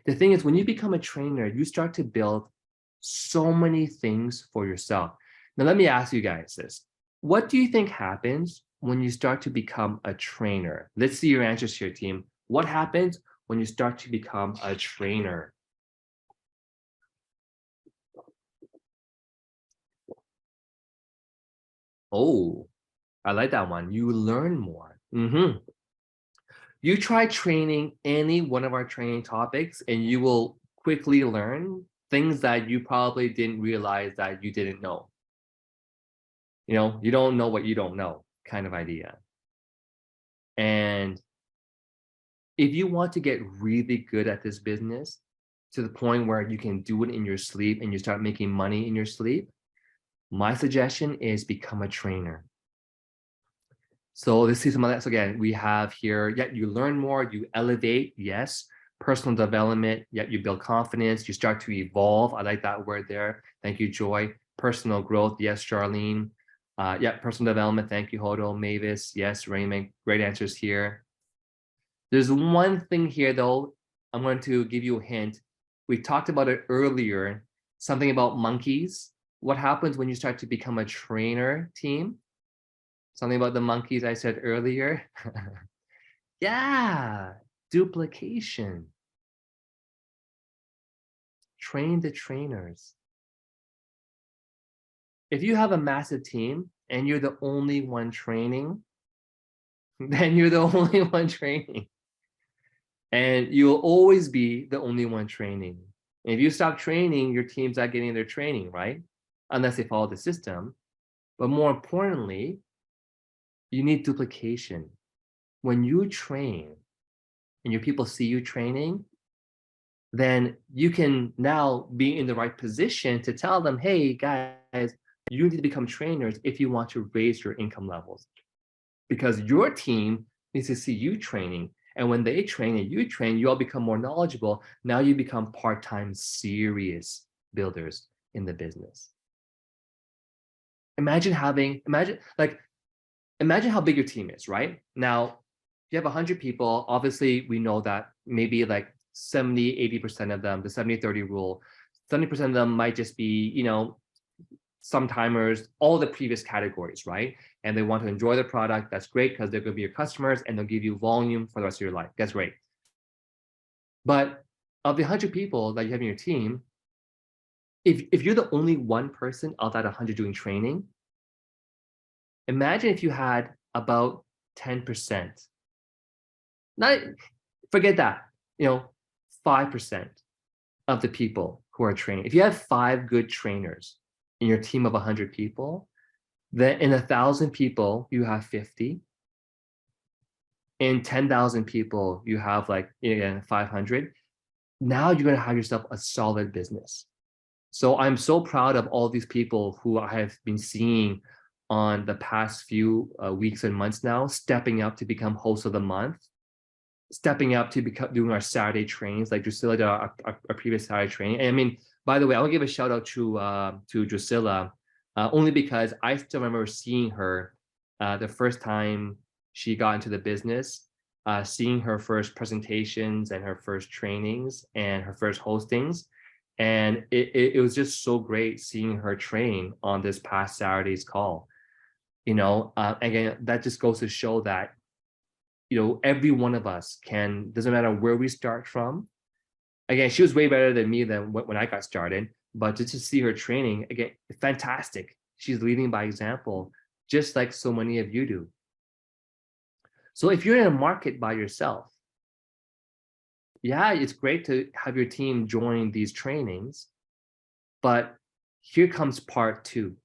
The thing is, when you become a trainer, you start to build so many things for yourself. Now, let me ask you guys this. What do you think happens when you start to become a trainer? Let's see your answers here, team. What happens when you start to become a trainer? Oh, I like that one. You learn more. You try training any one of our training topics and you will quickly learn things that you probably didn't realize that you didn't know. You don't know what you don't know kind of idea. And if you want to get really good at this business to the point where you can do it in your sleep and you start making money in your sleep, my suggestion is become a trainer. So let's see some of that. So again, we have here, you learn more, you elevate, yes. Personal development, you build confidence, you start to evolve. I like that word there. Thank you, Joy. Personal growth, yes, Charlene. Personal development, thank you, Hodo, Mavis, yes, Raymond, great answers here. There's one thing here though, I'm going to give you a hint. We talked about it earlier, something about monkeys. What happens when you start to become a trainer, team? Something about the monkeys I said earlier. Yeah, duplication. Train the trainers. If you have a massive team and you're the only one training, then you're the only one training. And you'll always be the only one training. And if you stop training, your team's not getting their training, right? Unless they follow the system. But more importantly, you need duplication. When you train and your people see you training, then you can now be in the right position to tell them, hey, guys, you need to become trainers if you want to raise your income levels. Because your team needs to see you training. And when they train and you train, you all become more knowledgeable. Now you become part-time serious builders in the business. Imagine how big your team is, right? Now, if you have 100 people, obviously we know that maybe like 70, 80% of them, the 70-30 rule, 70% of them might just be, some timers, all the previous categories, right? And they want to enjoy the product. That's great because they're going to be your customers and they'll give you volume for the rest of your life. That's great. But of the 100 people that you have in your team, if you're the only one person of that 100 doing training, imagine if you had about 10%. Not forget that, 5% of the people who are training. If you have 5 good trainers in your team of 100 people, then in 1,000 people, you have 50. In 10,000 people, you have 500. Now you're going to have yourself a solid business. So I'm so proud of all these people who I have been seeing on the past few weeks and months now, stepping up to become host of the month, stepping up to become doing our Saturday trainings, like Drusilla did our previous Saturday training. And I mean, by the way, I want to give a shout out to Drusilla, only because I still remember seeing her the first time she got into the business. seeing her first presentations and her first trainings and her first hostings. And it was just so great seeing her train on this past Saturday's call. Again, that just goes to show that, every one of us can, doesn't matter where we start from. Again, she was way better than me than when I got started, but just to see her training, again, fantastic. She's leading by example, just like so many of you do. So if you're in a market by yourself, yeah, it's great to have your team join these trainings, but here comes part two.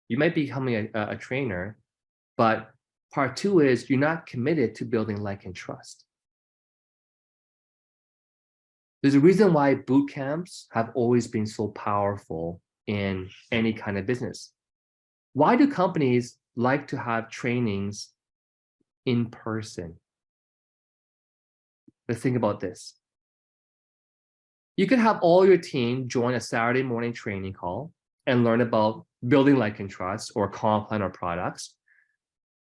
You might be becoming a trainer, but part two is you're not committed to building like and trust. There's a reason why boot camps have always been so powerful in any kind of business. Why do companies like to have trainings in person? Let's think about this. You could have all your team join a Saturday morning training call and learn about building like and trust or comp plan or products.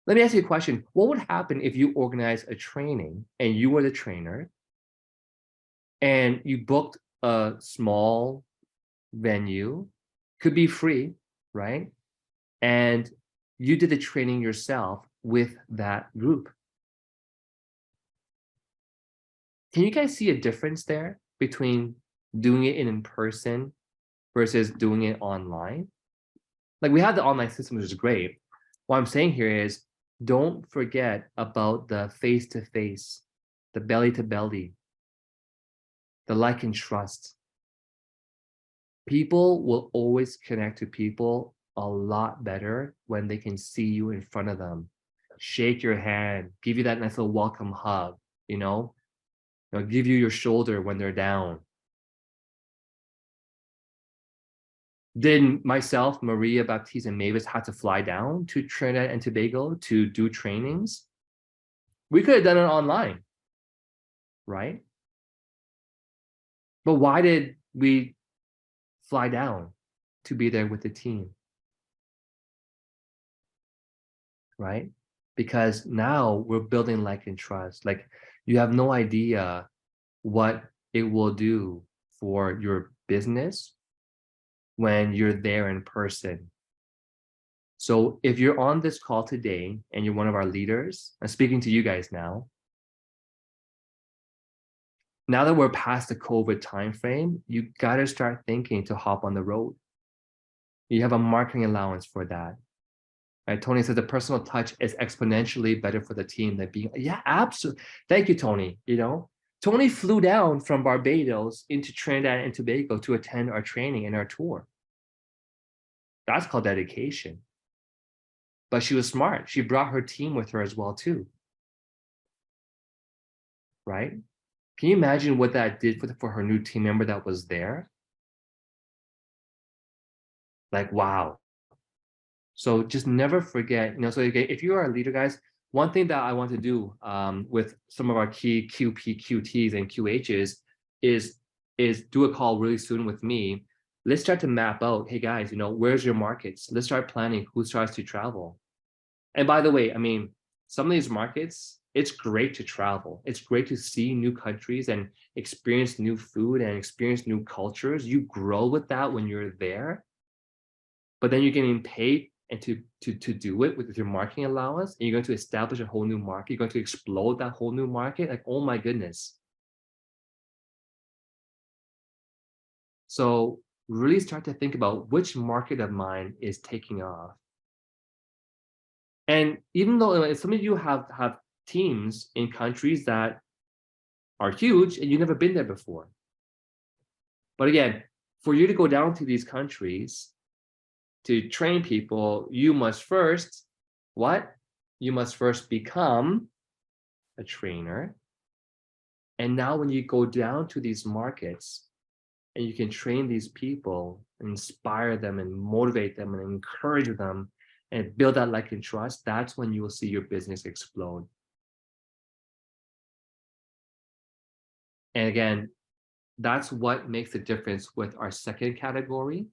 Let me ask you a question. What would happen if you organized a training and you were the trainer and you booked a small venue, could be free, right? And you did the training yourself with that group? Can you guys see a difference there between doing it in person versus doing it online? Like, we have the online system, which is great. What I'm saying here is, don't forget about the face-to-face, the belly-to-belly, the like and trust. People will always connect to people a lot better when they can see you in front of them, shake your hand, give you that nice little welcome hug, give you your shoulder when they're down. Did myself, Maria, Baptiste, and Mavis had to fly down to Trinidad and Tobago to do trainings? We could have done it online, right? But why did we fly down? To be there with the team, right? Because now we're building like and trust. Like, you have no idea what it will do for your business when you're there in person. So if you're on this call today and you're one of our leaders, I'm speaking to you guys now. Now that we're past the COVID timeframe, you got to start thinking to hop on the road. You have a marketing allowance for that. Right? Tony said the personal touch is exponentially better for the team than being, yeah, absolutely. Thank you, Tony. Tony flew down from Barbados into Trinidad and Tobago to attend our training and our tour. That's called dedication. But she was smart. She brought her team with her as well, too. Right? Can you imagine what that did for her new team member that was there? Like, wow. So just never forget, so if you are a leader, guys, one thing that I want to do with some of our key QP, QTs, and QHs is do a call really soon with me. Let's start to map out, hey guys, where's your markets? Let's start planning who starts to travel. And by the way, some of these markets, it's great to travel. It's great to see new countries and experience new food and experience new cultures. You grow with that when you're there. But then you're getting paid and to do it with your marketing allowance, and you're going to establish a whole new market. You're going to explode that whole new market. Like, oh my goodness. So really start to think about which market of mine is taking off. And even though some of you have teams in countries that are huge and you've never been there before. But again, for you to go down to these countries to train people, you must first, what? You must first become a trainer. And now when you go down to these markets and you can train these people, inspire them and motivate them and encourage them and build that like and trust, that's when you will see your business explode. And again, that's what makes the difference with our second category.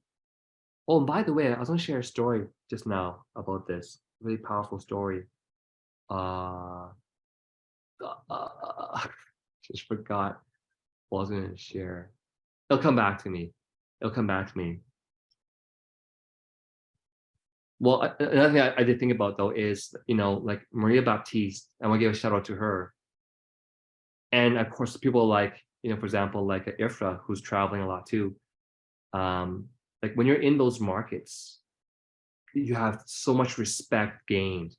Oh, and by the way, I was going to share a story just now about this really powerful story. Just forgot what I was going to share. It'll come back to me. It'll come back to me. Well, another thing I did think about though is, like Maria Baptiste, I want to give a shout out to her. And of course, people like, for example, like Ifra, who's traveling a lot too. Like when you're in those markets, you have so much respect gained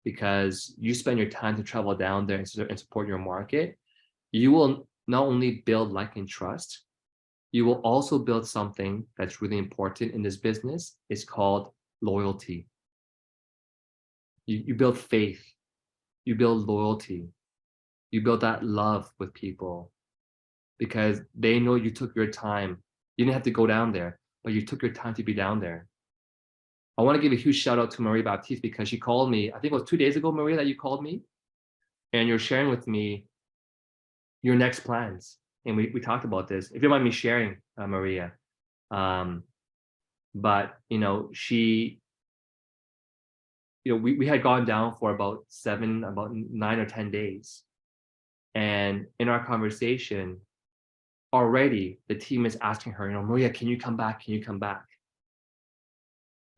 because you spend your time to travel down there and support your market. You will not only build like and trust, you will also build something that's really important in this business. It's called loyalty. You build faith, you build loyalty, you build that love with people because they know you took your time. You didn't have to go down there, but you took your time to be down there. I want to give a huge shout out to Marie Baptiste because she called me, I think it was 2 days ago, Maria, that you called me, and you're sharing with me your next plans. And we talked about this. If you don't mind me sharing, Maria. But, she, we had gone down for about 9 or 10 days. And in our conversation, already the team is asking her, Maria, can you come back? Can you come back?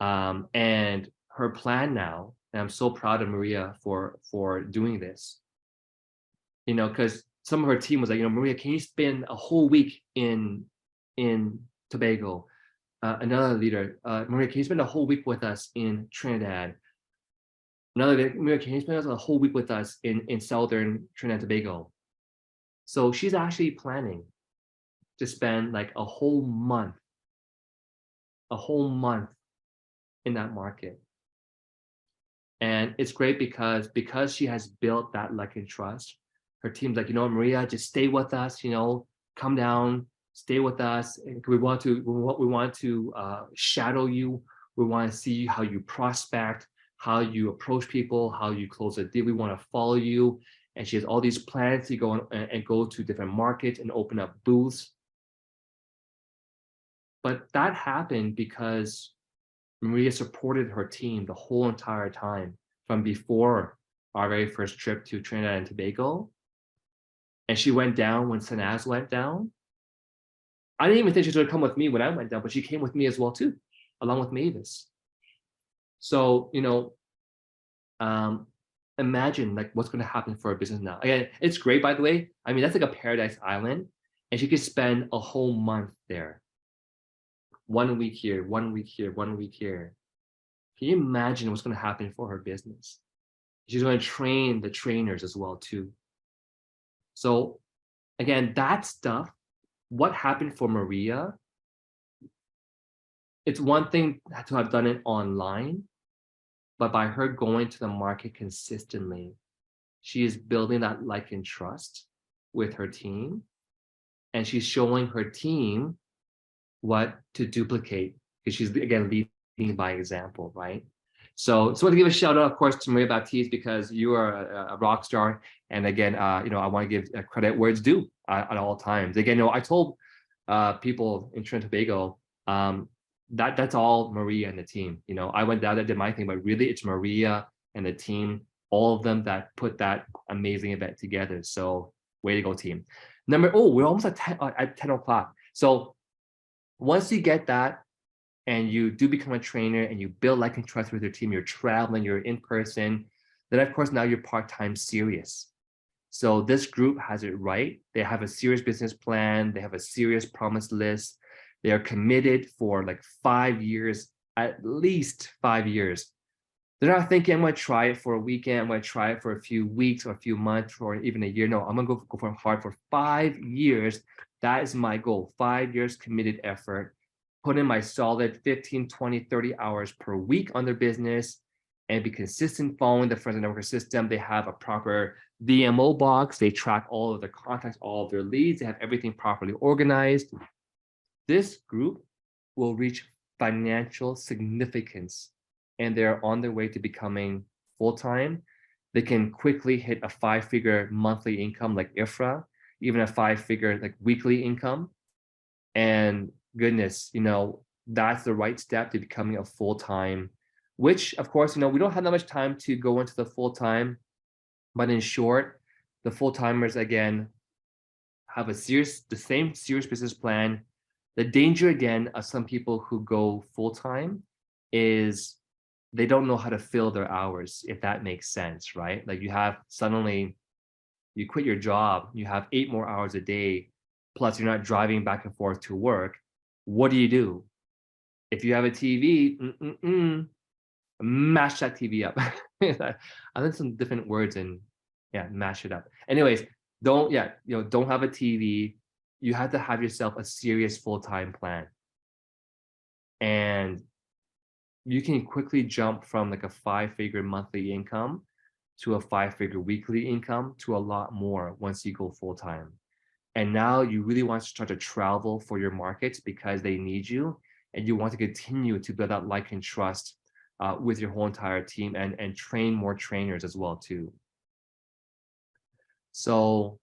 And her plan now, and I'm so proud of Maria for doing this, because some of her team was like, Maria, can you spend a whole week in Tobago? Another leader, Maria, can you spend a whole week with us in Trinidad? Another leader, Maria, can you spend a whole week with us in Southern Trinidad and Tobago? So she's actually planning to spend like a whole month in that market. And it's great because she has built that like and trust. Her team's like, Maria, just stay with us, come down, stay with us. We want to shadow you. We want to see how you prospect, how you approach people, how you close a deal. We want to follow you. And she has all these plans to go and go to different markets and open up booths. But that happened because Maria supported her team the whole entire time from before our very first trip to Trinidad and Tobago. And she went down when Sanaz went down. I didn't even think she was going to come with me when I went down, but she came with me as well too, along with Mavis. So, imagine like what's going to happen for a business now. Again, it's great, by the way. I mean, that's like a paradise island, and she could spend a whole month there. 1 week here, 1 week here, 1 week here. Can you imagine what's going to happen for her business? She's going to train the trainers as well too. So again, that stuff, what happened for Maria, it's one thing to have done it online, but by her going to the market consistently, she is building that like and trust with her team, and she's showing her team what to duplicate because she's, again, leading by example, right? So I want to give a shout out, of course, to Maria Baptiste because you are a rock star. And again, I want to give credit where it's due at all times. Again, I told people in Trinidad and Tobago that's all Maria and the team. I went down there, did my thing, but really it's Maria and the team, all of them that put that amazing event together. So way to go, team. We're almost at 10 o'clock. So once you get that, and you do become a trainer and you build like and trust with your team, you're traveling, you're in person, then of course now you're part-time serious. So this group has it right. They have a serious business plan. They have a serious promise list. They are committed for like 5 years, at least 5 years. They're not thinking, I'm going to try it for a weekend, I'm going to try it for a few weeks or a few months or even a year. No, I'm going to go for hard for 5 years. That is my goal. 5 years committed effort. Put in my solid 15, 20, 30 hours per week on their business and be consistent following the friends and network system. They have a proper VMO box. They track all of their contacts, all of their leads. They have everything properly organized. This group will reach financial significance and they're on their way to becoming full-time. They can quickly hit a 5-figure monthly income like Ifra, even a 5-figure like weekly income. And goodness, that's the right step to becoming a full-time, which of course, we don't have that much time to go into the full-time, but in short, the full-timers again have the same serious business plan. The danger again of some people who go full-time is they don't know how to fill their hours, if that makes sense, right? Like you have suddenly, you quit your job, you have 8 more hours a day, plus you're not driving back and forth to work. What do? If you have a TV, mash that TV up. I learned some different words and yeah, mash it up. Anyways, don't have a TV. You have to have yourself a serious full-time plan. And you can quickly jump from like a 5-figure monthly income to a 5-figure weekly income to a lot more once you go full-time. And now you really want to start to travel for your markets because they need you, and you want to continue to build out like and trust with your whole entire team and train more trainers as well too. So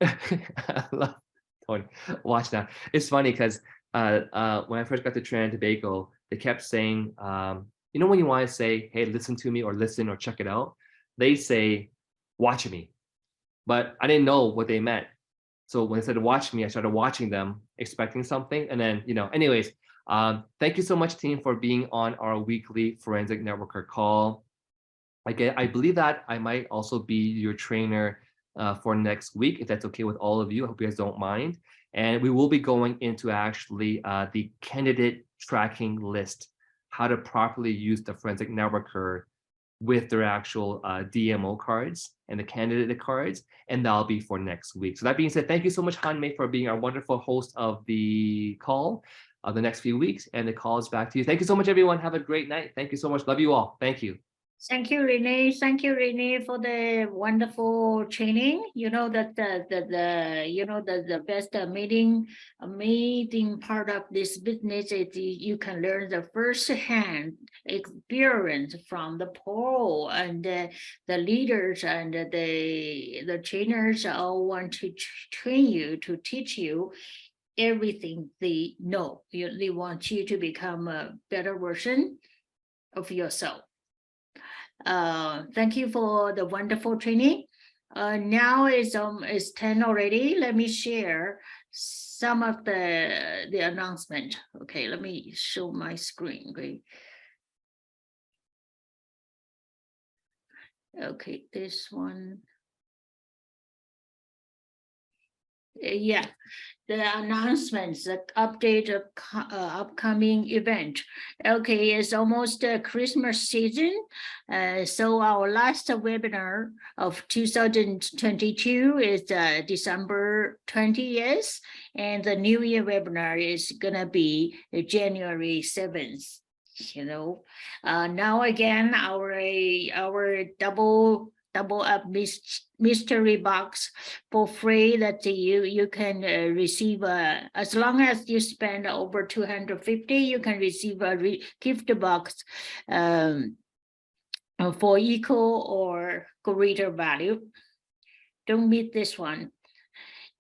I love Tony. Watch that. It's funny because when I first got to Trinidad and Tobago, they kept saying, you know, when you want to say, hey, listen to me or listen or check it out, they say, watch me. But I didn't know what they meant. So when they said watch me, I started watching them, expecting something. And then, anyways, thank you so much, team, for being on our weekly Forensic Networker call. I believe that I might also be your trainer for next week, if that's okay with all of you. I hope you guys don't mind. And we will be going into actually the candidate tracking list, how to properly use the Forensic Networker with their actual DMO cards and the candidate cards, and that'll be for next week. So that being said, thank you so much, Han-Mei, for being our wonderful host of the call of the next few weeks, and the call is back to you. Thank you so much, everyone. Have a great night. Thank you so much. Love you all. Thank you. Thank you, Renee. Thank you, Renee, for the wonderful training. You know that the best amazing part of this business is you can learn the first-hand experience from the pro, and the leaders and the trainers all want to train you, to teach you everything they know. They want you to become a better version of yourself. Thank you for the wonderful training. Now it's 10 already. Let me share some of the announcement. Okay, let me show my screen. Okay, this one. Yeah, the announcements, the update of upcoming event. Okay, it's almost Christmas season. So our last webinar of 2022 is December 20th, and the New Year webinar is gonna be January 7th. Now again, our double up mystery box for free that you can receive as long as you spend over 250, you can receive a gift box for equal or greater value. Don't miss this one.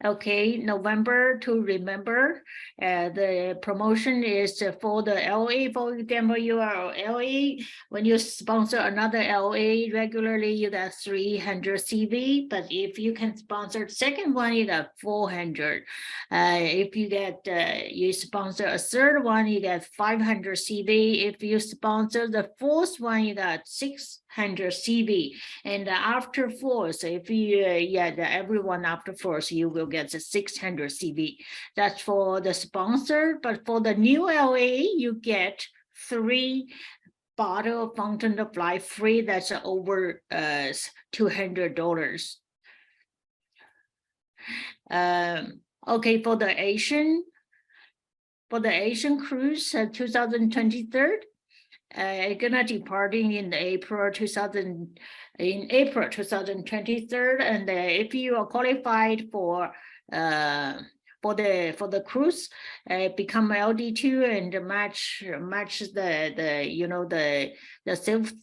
Okay, November to remember, the promotion is for the LA. For example, you are LA. When you sponsor another LA regularly, you got 300 CV. But if you can sponsor the second one, you got 400. If you sponsor a third one, you get 500 CV. If you sponsor the fourth one, you got 600 CV. And after fourth, if you everyone after fourth, you will get the 600 CV. That's for the sponsor, but for the new LA, you get 3 bottle of Fountain of Life free. That's over $200. Okay, for the Asian cruise 2023, gonna departing in April 2023, and if you are qualified for the cruise, become LD2 and match the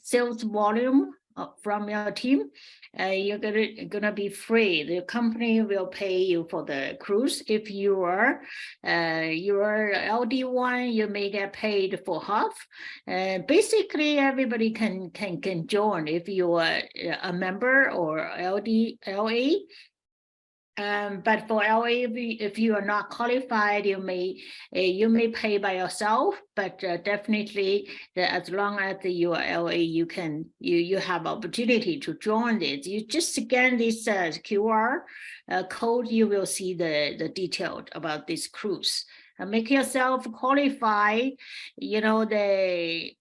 sales volume from your team, you're gonna be free. The company will pay you for the cruise. If you are LD1, you may get paid for half. Basically, everybody can join if you are a member or LA. But for LA, if you are not qualified, you may pay by yourself. But definitely, as long as you are LA, you have opportunity to join this. You just scan this QR code, you will see the detail about this cruise. Make yourself qualified. You know,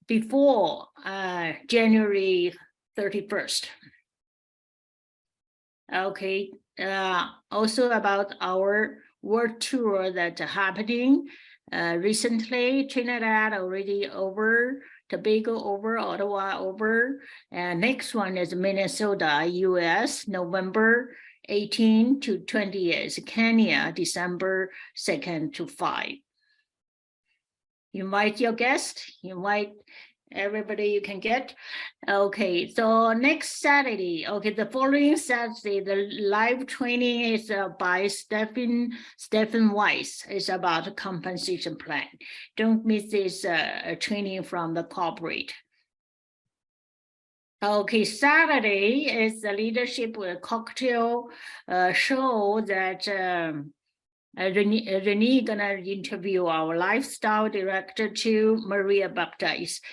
before January 31st. Okay. Also about our world tour that's happening recently. Trinidad already over, Tobago over, Ottawa over, and next one is Minnesota, US, November 18 to 20th, Kenya, December 2nd to 5. Invite your guest, invite everybody you can get. Okay, so next Saturday, okay, the following Saturday, the live training is by Stephen Weiss. It's about a compensation plan. Don't miss this training from the corporate. Okay, Saturday is the leadership cocktail show that Renee gonna interview our lifestyle director too, Maria Baptiste.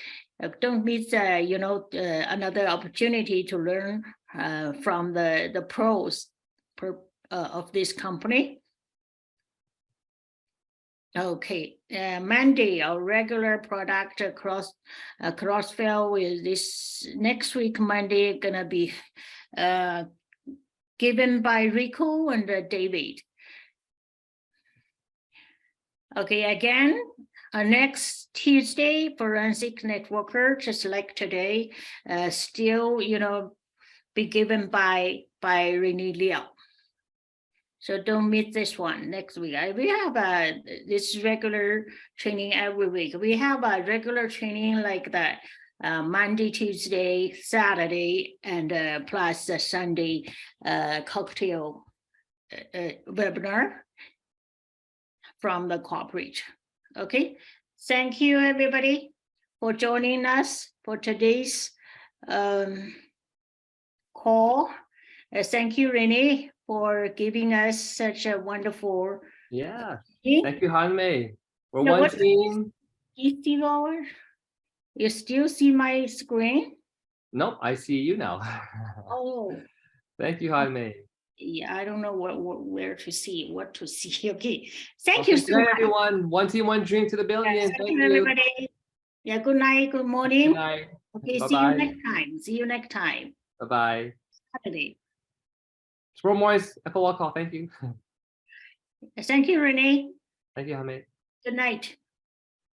Don't miss, another opportunity to learn from the pros of this company. Okay, Monday, our regular product crossfell with this next week, Monday, gonna be given by Rico and David. Okay, again, next Tuesday, forensic networker, just like today, still, be given by Renee Liao. So don't miss this one next week. We have this regular training every week. We have a regular training like that, Monday, Tuesday, Saturday, and plus the Sunday cocktail webinar from the corporate. Okay, thank you everybody for joining us for today's call. Thank you, Renee, for giving us such a wonderful. Yeah, thank you, Hanmei. We're one team. You still see my screen? Nope, I see you now. Oh. Thank you, Hanmei. Yeah, I don't know what to see. Okay, thank you so much, everyone. One team, one drink to the billion. Yes, thank you, everybody. Yeah, good night, good morning. Good night. Okay, Bye-bye. see you next time. See you next time. Bye-bye. Saturday. Tomorrow morning's FOL call. Thank you. Thank you, Renee. Thank you, Hanmei. Good night.